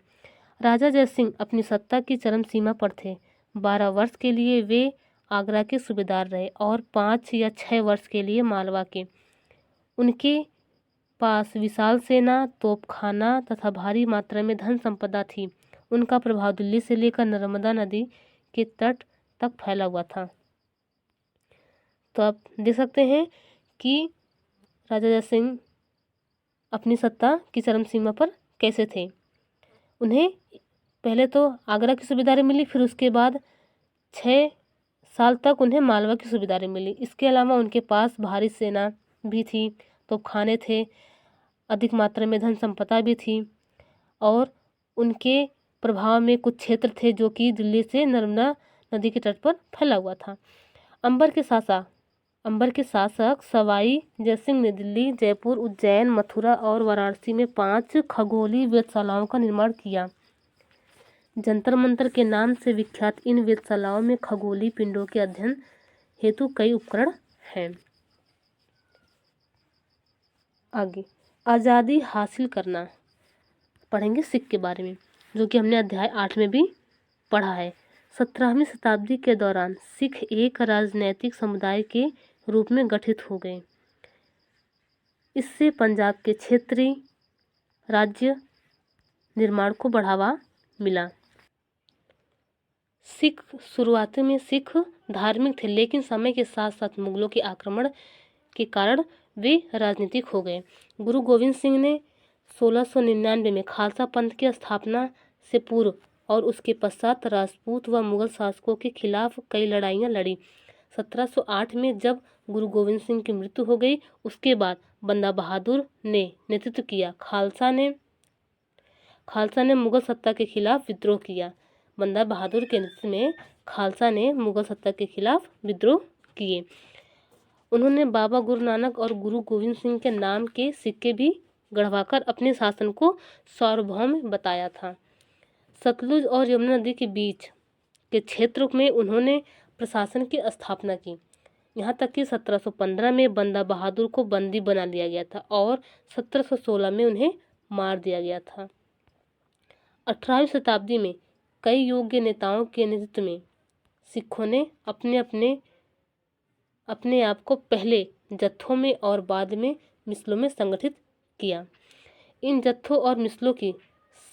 राजा जयसिंह अपनी सत्ता की चरम सीमा पर थे। 12 वर्ष के लिए वे आगरा के सूबेदार रहे और 5 या 6 वर्ष के लिए मालवा के। उनके पास विशाल सेना, तोपखाना तथा भारी मात्रा में धन संपदा थी। उनका प्रभाव दिल्ली से लेकर नर्मदा नदी के तट तक फैला हुआ था। तो आप देख सकते हैं कि राजा जयसिंह अपनी सत्ता की चरम सीमा पर कैसे थे। उन्हें पहले तो आगरा की सूबेदारी मिली, फिर उसके बाद 6 साल तक उन्हें मालवा की सूबेदारी मिली। इसके अलावा उनके पास भारी सेना भी थी, तोपखाने थे, अधिक मात्रा में धन संपदा भी थी और उनके प्रभाव में कुछ क्षेत्र थे जो कि दिल्ली से नर्मदा नदी के तट पर फैला हुआ था। अंबर के शासक सवाई जयसिंह ने दिल्ली, जयपुर, उज्जैन, मथुरा और वाराणसी में 5 खगोलीय वेधशालाओं का निर्माण किया। जंतर मंतर के नाम से विख्यात इन वेधशालाओं में खगोलीय पिंडों के अध्ययन हेतु कई उपकरण हैं। आगे, आज़ादी हासिल करना, पढ़ेंगे सिख के बारे में। जो कि हमने अध्याय 8 में भी पढ़ा है। 17वीं शताब्दी के दौरान सिख एक राजनैतिक समुदाय के रूप में गठित हो गए। इससे पंजाब के क्षेत्रीय राज्य निर्माण को बढ़ावा मिला। सिख शुरुआत में सिख धार्मिक थे, लेकिन समय के साथ साथ मुगलों के आक्रमण के कारण वे राजनीतिक हो गए। गुरु गोविंद सिंह ने 1699 में खालसा पंथ की स्थापना से पूर्व और उसके पश्चात राजपूत व मुगल शासकों के खिलाफ कई लड़ाइयाँ लड़ी। 1708 में जब गुरु गोविंद सिंह की मृत्यु हो गई, उसके बाद बंदा बहादुर ने नेतृत्व किया। खालसा ने मुगल सत्ता के खिलाफ विद्रोह किया। बंदा बहादुर के नेतृत्व में खालसा ने मुगल सत्ता के खिलाफ विद्रोह किए। उन्होंने बाबा गुरु नानक और गुरु गोविंद सिंह के नाम के सिक्के भी गढ़वाकर अपने शासन को सार्वभौम बताया था। सतलुज और यमुना नदी के बीच के क्षेत्र में उन्होंने प्रशासन की स्थापना की। यहाँ तक कि 1715 में बंदा बहादुर को बंदी बना लिया गया था और 1716 में उन्हें मार दिया गया था। 18वीं शताब्दी में कई योग्य नेताओं के नेतृत्व में सिखों ने अपने आप को पहले जत्थों में और बाद में मिसलों में संगठित किया। इन जत्थों और मिसलों की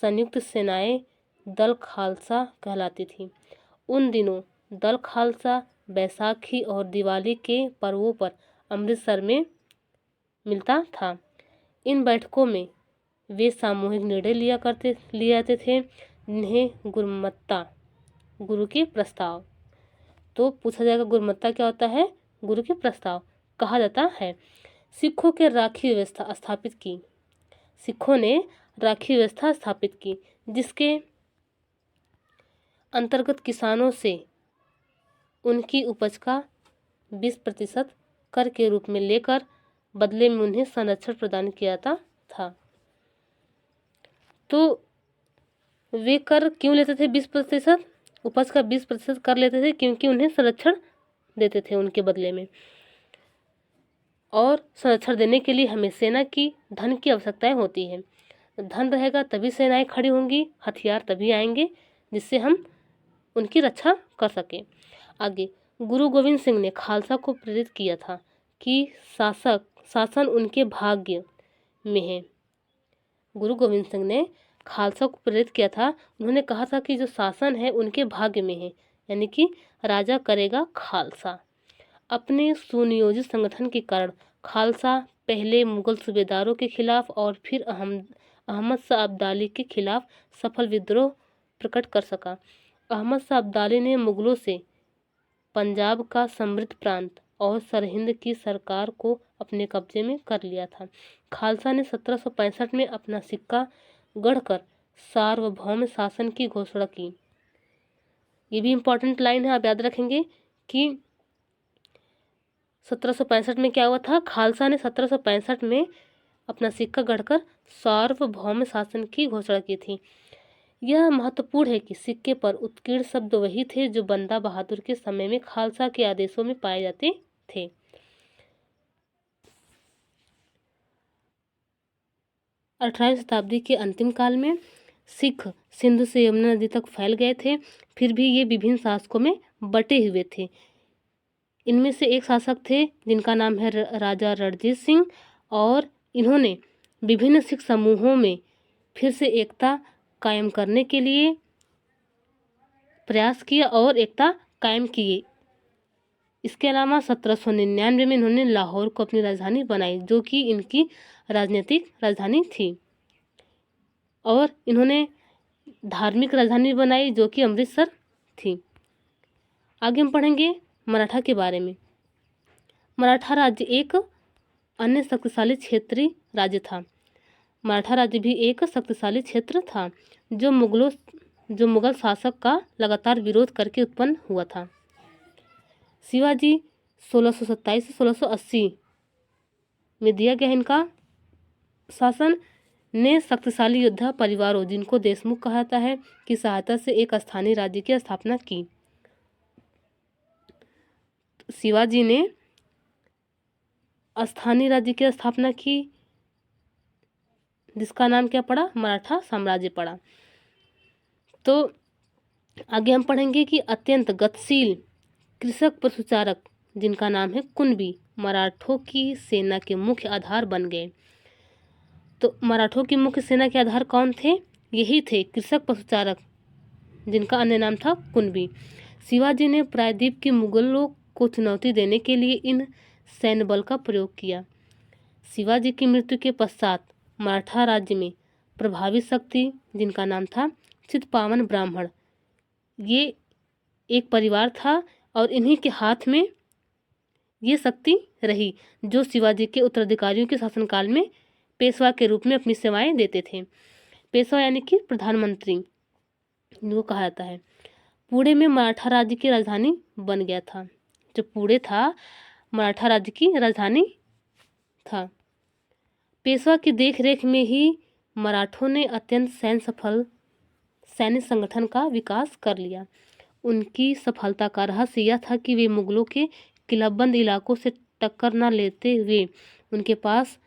संयुक्त सेनाएं दल खालसा कहलाती थी। उन दिनों दल खालसा बैसाखी और दिवाली के पर्वों पर अमृतसर में मिलता था। इन बैठकों में वे सामूहिक निर्णय लिया जाते थे, जिन्हें गुरुमत्ता, गुरु के प्रस्ताव, तो पूछा जाएगा गुरुमत्ता क्या होता है, गुरु के प्रस्ताव कहा जाता है। सिखों ने राखी व्यवस्था स्थापित की, जिसके अंतर्गत किसानों से उनकी उपज का 20% कर के रूप में लेकर बदले में उन्हें संरक्षण प्रदान किया जाता था। तो वे कर क्यों लेते थे? 20% उपज का 20% कर लेते थे, क्योंकि उन्हें संरक्षण देते थे उनके बदले में। और संरक्षण देने के लिए हमें सेना की धन की आवश्यकताएं होती है। धन रहेगा तभी सेनाएं खड़ी होंगी, हथियार तभी आएंगे जिससे हम उनकी रक्षा कर सकें। आगे गुरु गोविंद सिंह ने खालसा को प्रेरित किया था कि शासन उनके भाग्य में है। गुरु गोविंद सिंह ने खालसा को प्रेरित किया था, उन्होंने कहा था कि जो शासन है उनके भाग्य में है, यानी कि राजा करेगा खालसा। अपने सुनियोजित संगठन के कारण खालसा पहले मुगल सूबेदारों के खिलाफ और फिर अहमद शाह अब्दाली के खिलाफ सफल विद्रोह प्रकट कर सका। अहमद शाह अब्दाली ने मुगलों से पंजाब का समृद्ध प्रांत और सरहिंद की सरकार को अपने कब्जे में कर लिया था। खालसा ने 1765 में अपना सिक्का गढ़कर सार्वभौम शासन की घोषणा की। ये भी इम्पोर्टेंट लाइन है, आप याद रखेंगे कि 1765 में क्या हुआ था। खालसा ने 1765 में अपना सिक्का गढ़कर सार्वभौम शासन की घोषणा की थी। यह महत्वपूर्ण है कि सिक्के पर उत्कीर्ण शब्द वही थे जो बंदा बहादुर के समय में खालसा के आदेशों में पाए जाते थे। अठारहवीं शताब्दी के अंतिम काल में सिख सिंधु से यमुना नदी तक फैल गए थे, फिर भी ये विभिन्न शासकों में बटे हुए थे। इनमें से एक शासक थे जिनका नाम है राजा रणजीत सिंह, और इन्होंने विभिन्न सिख समूहों में फिर से एकता कायम करने के लिए प्रयास किया और एकता कायम की। इसके अलावा 1799 में इन्होंने लाहौर को अपनी राजधानी बनाई, जो कि इनकी राजनीतिक राजधानी थी, और इन्होंने धार्मिक राजधानी बनाई जो कि अमृतसर थी। आगे हम पढ़ेंगे मराठा के बारे में। मराठा राज्य एक अन्य शक्तिशाली क्षेत्रीय राज्य था। मराठा राज्य भी एक शक्तिशाली क्षेत्र था जो मुगल शासक का लगातार विरोध करके उत्पन्न हुआ था। शिवाजी 1627 से 1680 में दिया गया इनका शासन ने शक्तिशाली योद्धा परिवारों, जिनको देशमुख कहा जाता है, की सहायता से एक स्थानीय राज्य की स्थापना की। शिवाजी ने स्थानीय राज्य की स्थापना की, जिसका नाम क्या पड़ा? मराठा साम्राज्य पड़ा। तो आगे हम पढ़ेंगे कि अत्यंत गतिशील कृषक पशुचारक जिनका नाम है कुणबी मराठों की सेना के मुख्य आधार बन गए। तो मराठों की मुख्य सेना के आधार कौन थे? यही थे कृषक पशुचारक, जिनका अन्य नाम था कुणबी। शिवाजी ने प्रायद्वीप के मुगलों को चुनौती देने के लिए इन सैन्य बल का प्रयोग किया। शिवाजी की मृत्यु के पश्चात मराठा राज्य में प्रभावी शक्ति, जिनका नाम था चित्पावन ब्राह्मण, ये एक परिवार था और इन्हीं के हाथ में ये शक्ति रही, जो शिवाजी के उत्तराधिकारियों के शासनकाल में पेशवा के रूप में अपनी सेवाएं देते थे। पेशवा यानी कि प्रधानमंत्री जो कहा जाता है। पुणे में मराठा राज्य की राजधानी बन गया था। जो पुणे था मराठा राज्य की राजधानी था। पेशवा की देखरेख में ही मराठों ने अत्यंत सफल सैन्य संगठन का विकास कर लिया। उनकी सफलता का रहस्य यह था कि वे मुगलों के किलाबंद इलाकों से टक्कर न लेते हुए उनके पास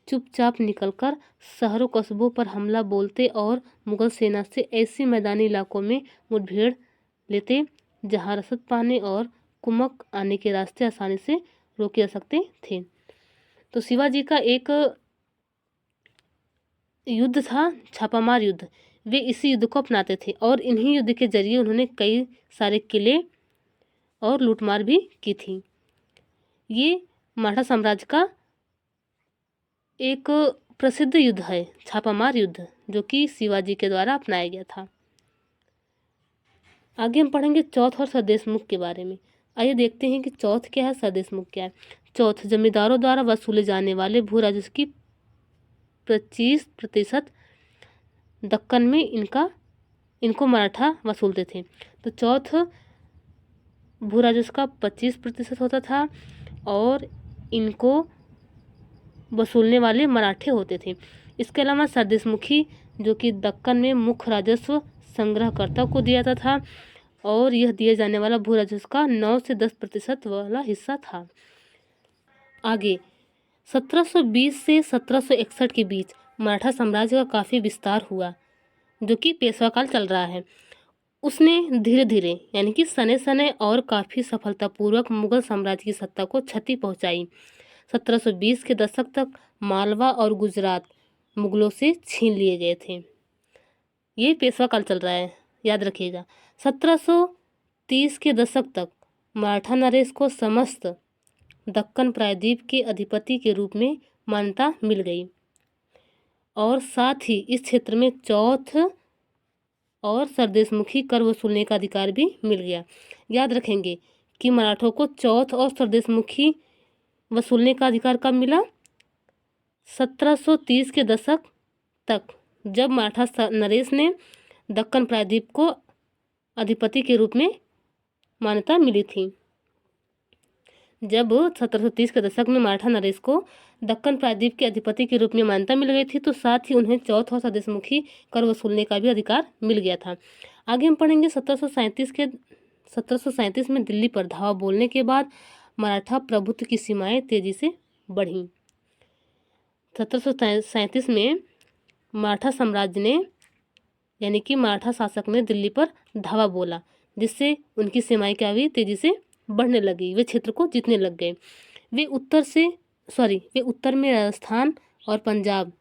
चुपचाप निकलकर शहरों कस्बों पर हमला बोलते और मुगल सेना से ऐसे मैदानी इलाकों में मुठभेड़ लेते जहां रसद पाने और कुमक आने के रास्ते आसानी से रोके जा सकते थे। तो शिवाजी का एक युद्ध था छापामार युद्ध। वे इसी युद्ध को अपनाते थे और इन्हीं युद्ध के जरिए उन्होंने कई सारे किले और लूटमार भी की थी। ये मराठा साम्राज्य का एक प्रसिद्ध युद्ध है, छापामार युद्ध, जो कि शिवाजी के द्वारा अपनाया गया था। आगे हम पढ़ेंगे चौथ और सरदेशमुख के बारे में। आइए देखते हैं कि चौथ क्या है, सरदेशमुख क्या है। चौथ जमींदारों द्वारा वसूले जाने वाले भू राजस्व की 25% दक्कन में इनको मराठा वसूलते थे। तो चौथ भू राजस्व का 25% होता था और इनको वसूलने वाले मराठे होते थे। इसके अलावा सरदेशमुखी जो कि दक्कन में मुख्य राजस्व संग्रहकर्ता को दिया जाता था और यह दिए जाने वाला भू राजस्व का 9 से 10% वाला हिस्सा था। आगे 1720 से 1761 के बीच मराठा साम्राज्य का काफ़ी विस्तार हुआ, जो कि पेशवा काल चल रहा है। उसने धीरे धीरे यानी कि सने सने और काफ़ी सफलतापूर्वक मुगल साम्राज्य की सत्ता को क्षति पहुंचाई। 1720 के दशक तक मालवा और गुजरात मुगलों से छीन लिए गए थे। ये पेशवा काल चल रहा है, याद रखिएगा। 1730 के दशक तक मराठा नरेश को समस्त दक्कन प्रायद्वीप के अधिपति के रूप में मान्यता मिल गई और साथ ही इस क्षेत्र में चौथ और सरदेशमुखी कर वसूलने का अधिकार भी मिल गया। याद रखेंगे कि मराठों को चौथ और सरदेशमुखी वसूलने का अधिकार कब मिला? 1730 के दशक तक, जब मराठा नरेश ने दक्कन प्रायद्वीप को अधिपति के रूप में मान्यता मिली थी। जब 1730 के दशक में मराठा नरेश को दक्कन प्रायद्वीप के अधिपति के रूप में मान्यता मिल गई थी, तो साथ ही उन्हें चौथ और सरदेशमुखी कर वसूलने का भी अधिकार मिल गया था। आगे हम पढ़ेंगे 1737 में दिल्ली पर धावा बोलने के बाद मराठा प्रभुत्व की सीमाएं तेजी से बढ़ीं। 1737 में मराठा साम्राज्य ने यानी कि मराठा शासक ने दिल्ली पर धावा बोला, जिससे उनकी सीमाएं क्या हुई? तेजी से बढ़ने लगी। वे क्षेत्र को जीतने लग गए। वे उत्तर में राजस्थान और पंजाब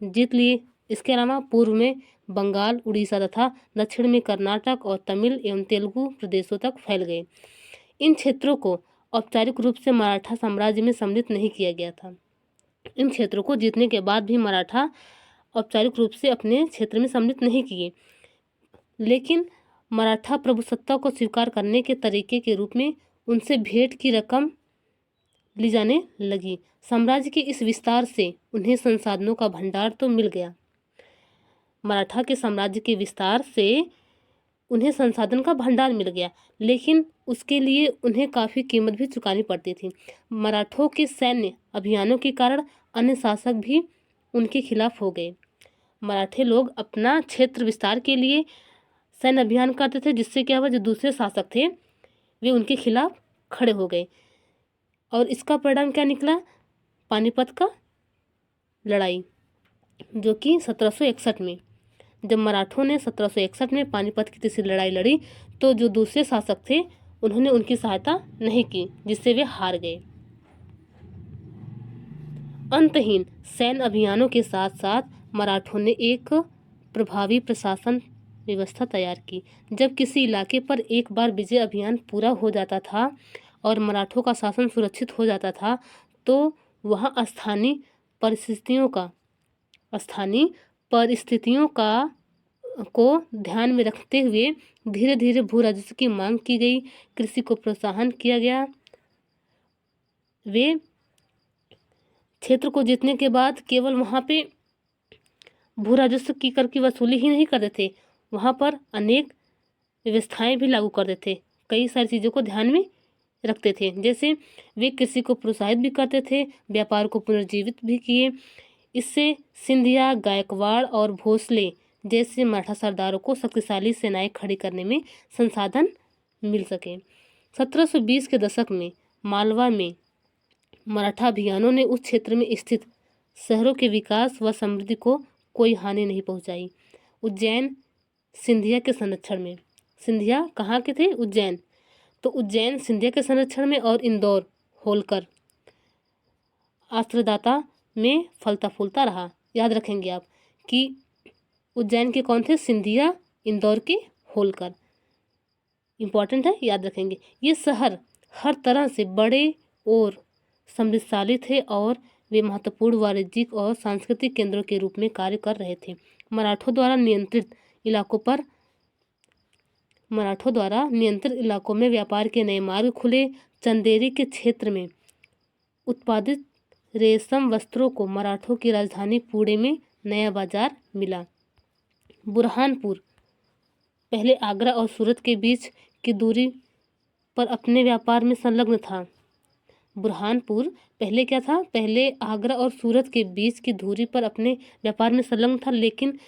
जीत लिए। इसके अलावा पूर्व में बंगाल, उड़ीसा तथा दक्षिण में कर्नाटक और तमिल एवं तेलुगु प्रदेशों तक फैल गए। इन क्षेत्रों को औपचारिक रूप से मराठा साम्राज्य में सम्मिलित नहीं किया गया था। इन क्षेत्रों को जीतने के बाद भी मराठा औपचारिक रूप से अपने क्षेत्र में सम्मिलित नहीं किए, लेकिन मराठा प्रभुसत्ता को स्वीकार करने के तरीके के रूप में उनसे भेंट की रकम ली जाने लगी। साम्राज्य के इस विस्तार से उन्हें संसाधनों का भंडार तो मिल गया। मराठा के साम्राज्य के विस्तार से उन्हें संसाधन का भंडार मिल गया, लेकिन उसके लिए उन्हें काफ़ी कीमत भी चुकानी पड़ती थी। मराठों के सैन्य अभियानों के कारण अन्य शासक भी उनके खिलाफ हो गए। मराठे लोग अपना क्षेत्र विस्तार के लिए सैन्य अभियान करते थे, जिससे क्या हुआ, जो दूसरे शासक थे वे उनके खिलाफ खड़े हो गए और इसका परिणाम क्या निकला? पानीपत का लड़ाई, जो कि 1761 में, जब मराठों ने 1761 में पानीपत की तीसरी लड़ाई लड़ी तो जो दूसरे शासक थे उन्होंने उनकी सहायता नहीं की, जिससे वे हार गए। अंतहीन सैन्य अभियानों के साथ साथ मराठों ने एक प्रभावी प्रशासन व्यवस्था तैयार की। जब किसी इलाके पर एक बार विजय अभियान पूरा हो जाता था और मराठों का शासन सुरक्षित हो जाता था तो वहाँ स्थानीय परिस्थितियों को ध्यान में रखते हुए धीरे धीरे भू राजस्व की मांग की गई, कृषि को प्रोत्साहन किया गया। वे क्षेत्र को जीतने के बाद केवल वहाँ पे भू राजस्व की कर की वसूली ही नहीं करते थे, वहाँ पर अनेक व्यवस्थाएं भी लागू करते थे, कई सारी चीज़ों को ध्यान में रखते थे। जैसे वे कृषि को प्रोत्साहित भी करते थे, व्यापार को पुनर्जीवित भी किए। इससे सिंधिया, गायकवाड़ और भोसले जैसे मराठा सरदारों को शक्तिशाली सेनाएं खड़ी करने में संसाधन मिल सके। 1720 के दशक में मालवा में मराठा अभियानों ने उस क्षेत्र में स्थित शहरों के विकास व समृद्धि को कोई हानि नहीं पहुंचाई। उज्जैन सिंधिया के संरक्षण में। सिंधिया कहाँ के थे? उज्जैन। तो उज्जैन सिंधिया के संरक्षण में और इंदौर होलकर आश्रयदाता में फलता फूलता रहा। याद रखेंगे आप कि उज्जैन के कौन थे? सिंधिया, इंदौर के होलकर। इम्पॉर्टेंट है, याद रखेंगे। ये शहर हर तरह से बड़े और समृद्धशाली थे और वे महत्वपूर्ण वाणिज्यिक और सांस्कृतिक केंद्रों के रूप में कार्य कर रहे थे। मराठों द्वारा नियंत्रित इलाकों में व्यापार के नए मार्ग खुले। चंदेरी के क्षेत्र में उत्पादित रेशम वस्त्रों को मराठों की राजधानी पुणे में नया बाजार मिला। बुरहानपुर पहले आगरा और सूरत के बीच की दूरी पर अपने व्यापार में संलग्न था। बुरहानपुर पहले क्या था? पहले आगरा और सूरत के बीच की दूरी पर अपने व्यापार में संलग्न था, लेकिन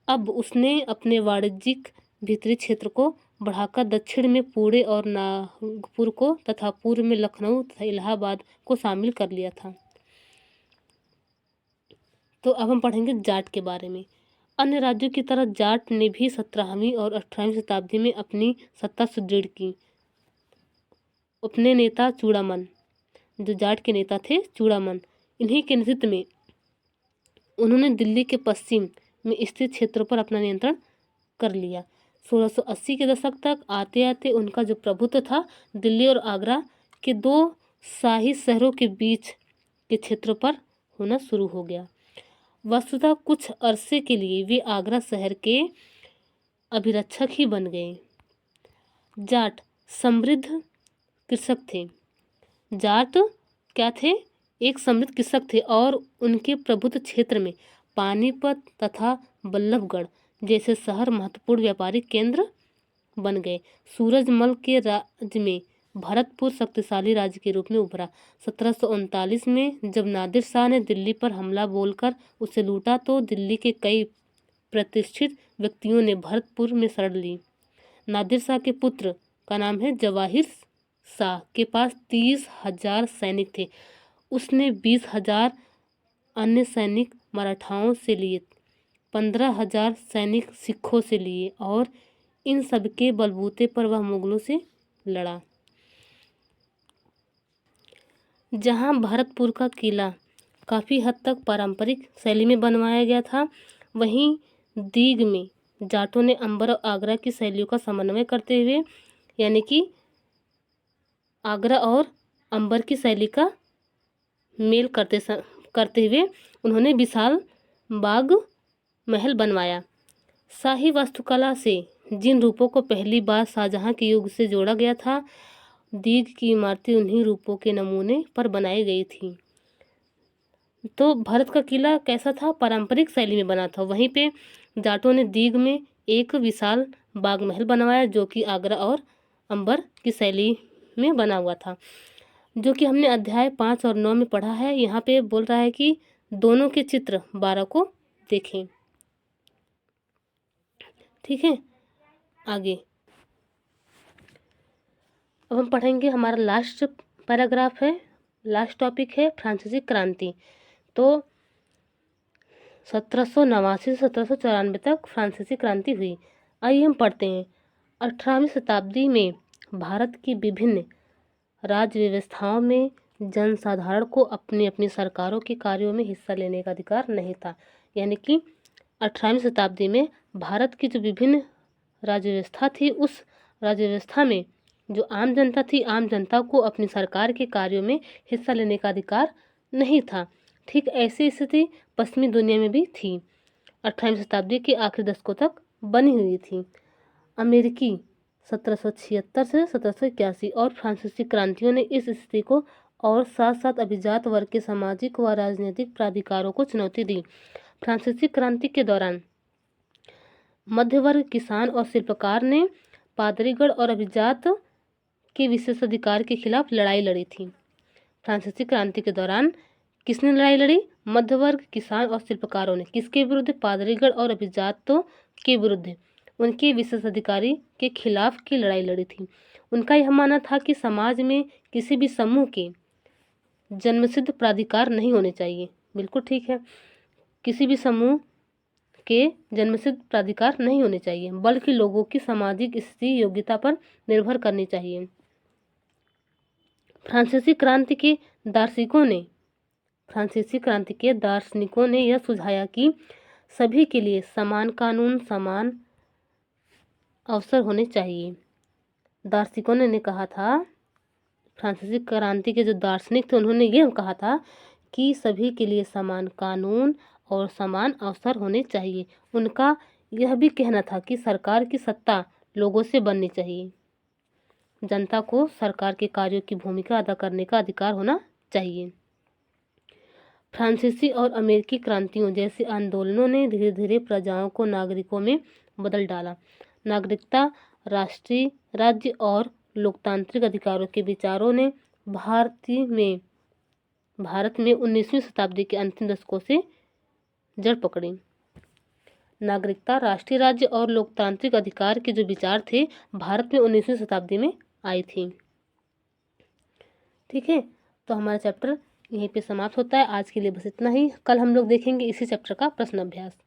अब उसने अपने वाणिज्यिक भीतरी क्षेत्र को बढ़ाकर दक्षिण में पुणे और नागपुर को तथा पूर्व में लखनऊ तथा इलाहाबाद को शामिल कर लिया था। तो अब हम पढ़ेंगे जाट के बारे में। अन्य राज्यों की तरह जाट ने भी 17वीं और 18वीं शताब्दी में अपनी सत्ता सुदृढ़ की। अपने नेता चूड़ामन, जो जाट के नेता थे चूड़ामन, इन्हीं के नेतृत्व में उन्होंने दिल्ली के पश्चिम में स्थित क्षेत्रों पर अपना नियंत्रण कर लिया। 1680 के दशक तक आते आते उनका जो प्रभुत्व था दिल्ली और आगरा के दो शाही शहरों के बीच के क्षेत्रों पर होना शुरू हो गया। वस्तुतः कुछ अरसे के लिए वे आगरा शहर के अभिरक्षक ही बन गए। जाट समृद्ध कृषक थे। जाट क्या थे? एक समृद्ध कृषक थे और उनके प्रभुत्व क्षेत्र में पानीपत तथा बल्लभगढ़ जैसे शहर महत्वपूर्ण व्यापारिक केंद्र बन गए। सूरजमल के राज्य में भरतपुर शक्तिशाली राज्य के रूप में उभरा। 1739 में जब नादिर शाह ने दिल्ली पर हमला बोलकर उसे लूटा तो दिल्ली के कई प्रतिष्ठित व्यक्तियों ने भरतपुर में शरण ली। नादिर शाह के पुत्र का नाम है जवाहिर शाह के पास 30,000 सैनिक थे। उसने 20,000 अन्य सैनिक मराठाओं से लिए, 15,000 सैनिक सिखों से लिए और इन सबके बलबूते पर वह मुगलों से लड़ा। जहां भरतपुर का किला काफ़ी हद तक पारंपरिक शैली में बनवाया गया था, वहीं दीग में जाटों ने अंबर और आगरा की शैलियों का समन्वय करते हुए, यानी कि आगरा और अंबर की शैली का मेल करते हुए उन्होंने विशाल बाग महल बनवाया। शाही वास्तुकला से जिन रूपों को पहली बार शाहजहां के युग से जोड़ा गया था, दीग की इमारतें उन्हीं रूपों के नमूने पर बनाई गई थी। तो भारत का किला कैसा था? पारंपरिक शैली में बना था। वहीं पे जाटों ने दीग में एक विशाल बाग महल बनवाया जो कि आगरा और अंबर की शैली में बना हुआ था, जो कि हमने अध्याय 5 और 9 में पढ़ा है। यहाँ पे बोल रहा है कि दोनों के चित्र 12 को देखें। ठीक है, आगे अब हम पढ़ेंगे। हमारा लास्ट पैराग्राफ है, लास्ट टॉपिक है फ्रांसीसी क्रांति। तो 1789 से 1794 तक फ्रांसीसी क्रांति हुई। आइए हम पढ़ते हैं। 18वीं शताब्दी में भारत की विभिन्न राज्य व्यवस्थाओं में जनसाधारण को अपनी अपनी सरकारों के कार्यों में हिस्सा लेने का अधिकार नहीं था। यानी कि 18वीं शताब्दी में भारत की जो विभिन्न राज्य व्यवस्था थी, उस राज्य व्यवस्था में जो आम जनता थी, आम जनता को अपनी सरकार के कार्यों में हिस्सा लेने का अधिकार नहीं था। ठीक ऐसी स्थिति पश्चिमी दुनिया में भी थी। 18वीं शताब्दी के आखिरी दशकों तक बनी हुई थी। अमेरिकी 1776 से 1781 और फ्रांसीसी क्रांतियों ने इस स्थिति को और साथ साथ अभिजात वर्ग के सामाजिक व राजनीतिक प्राधिकारों को चुनौती दी। फ्रांसीसी क्रांति के दौरान मध्य वर्ग, किसान और शिल्पकार ने पादरीगण और अभिजात के विशेषाधिकार के खिलाफ लड़ाई लड़ी थी। फ्रांसीसी क्रांति के दौरान किसने लड़ाई लड़ी? मध्य वर्ग, किसान और शिल्पकारों ने। किसके विरुद्ध? पादरीगण और अभिजातों के विरुद्ध, उनके विशेषाधिकारी के खिलाफ की लड़ाई लड़ी थी। उनका यह मानना था कि समाज में किसी भी समूह के जन्मसिद्ध प्राधिकार नहीं होने चाहिए। बिल्कुल ठीक है, किसी भी समूह के जन्मसिद्ध प्राधिकार नहीं होने चाहिए, बल्कि लोगों की सामाजिक स्थिति, योग्यता पर निर्भर करनी चाहिए। फ्रांसीसी क्रांति के दार्शनिकों ने यह सुझाया कि सभी के लिए समान कानून, समान अवसर होने चाहिए। दार्शनिकों ने कहा था, फ्रांसीसी क्रांति के जो दार्शनिक थे, उन्होंने यह कहा था कि सभी के लिए समान कानून और समान अवसर होने चाहिए। उनका यह भी कहना था कि सरकार की सत्ता लोगों से बननी चाहिए। जनता को सरकार के कार्यों की भूमिका अदा करने का अधिकार होना चाहिए। फ्रांसीसी और अमेरिकी क्रांतियों जैसे आंदोलनों ने धीरे धीरे प्रजाओं को नागरिकों में बदल डाला। नागरिकता, राष्ट्रीय राज्य और लोकतांत्रिक अधिकारों के विचारों ने भारत में 19वीं शताब्दी के अंतिम दशकों से जड़ पकड़ी। नागरिकता, राष्ट्रीय राज्य और लोकतांत्रिक अधिकार के जो विचार थे, भारत में 19वीं शताब्दी में आई थी। ठीक है, तो हमारा चैप्टर यहीं पे समाप्त होता है। आज के लिए बस इतना ही। कल हम लोग देखेंगे इसी चैप्टर का प्रश्न अभ्यास।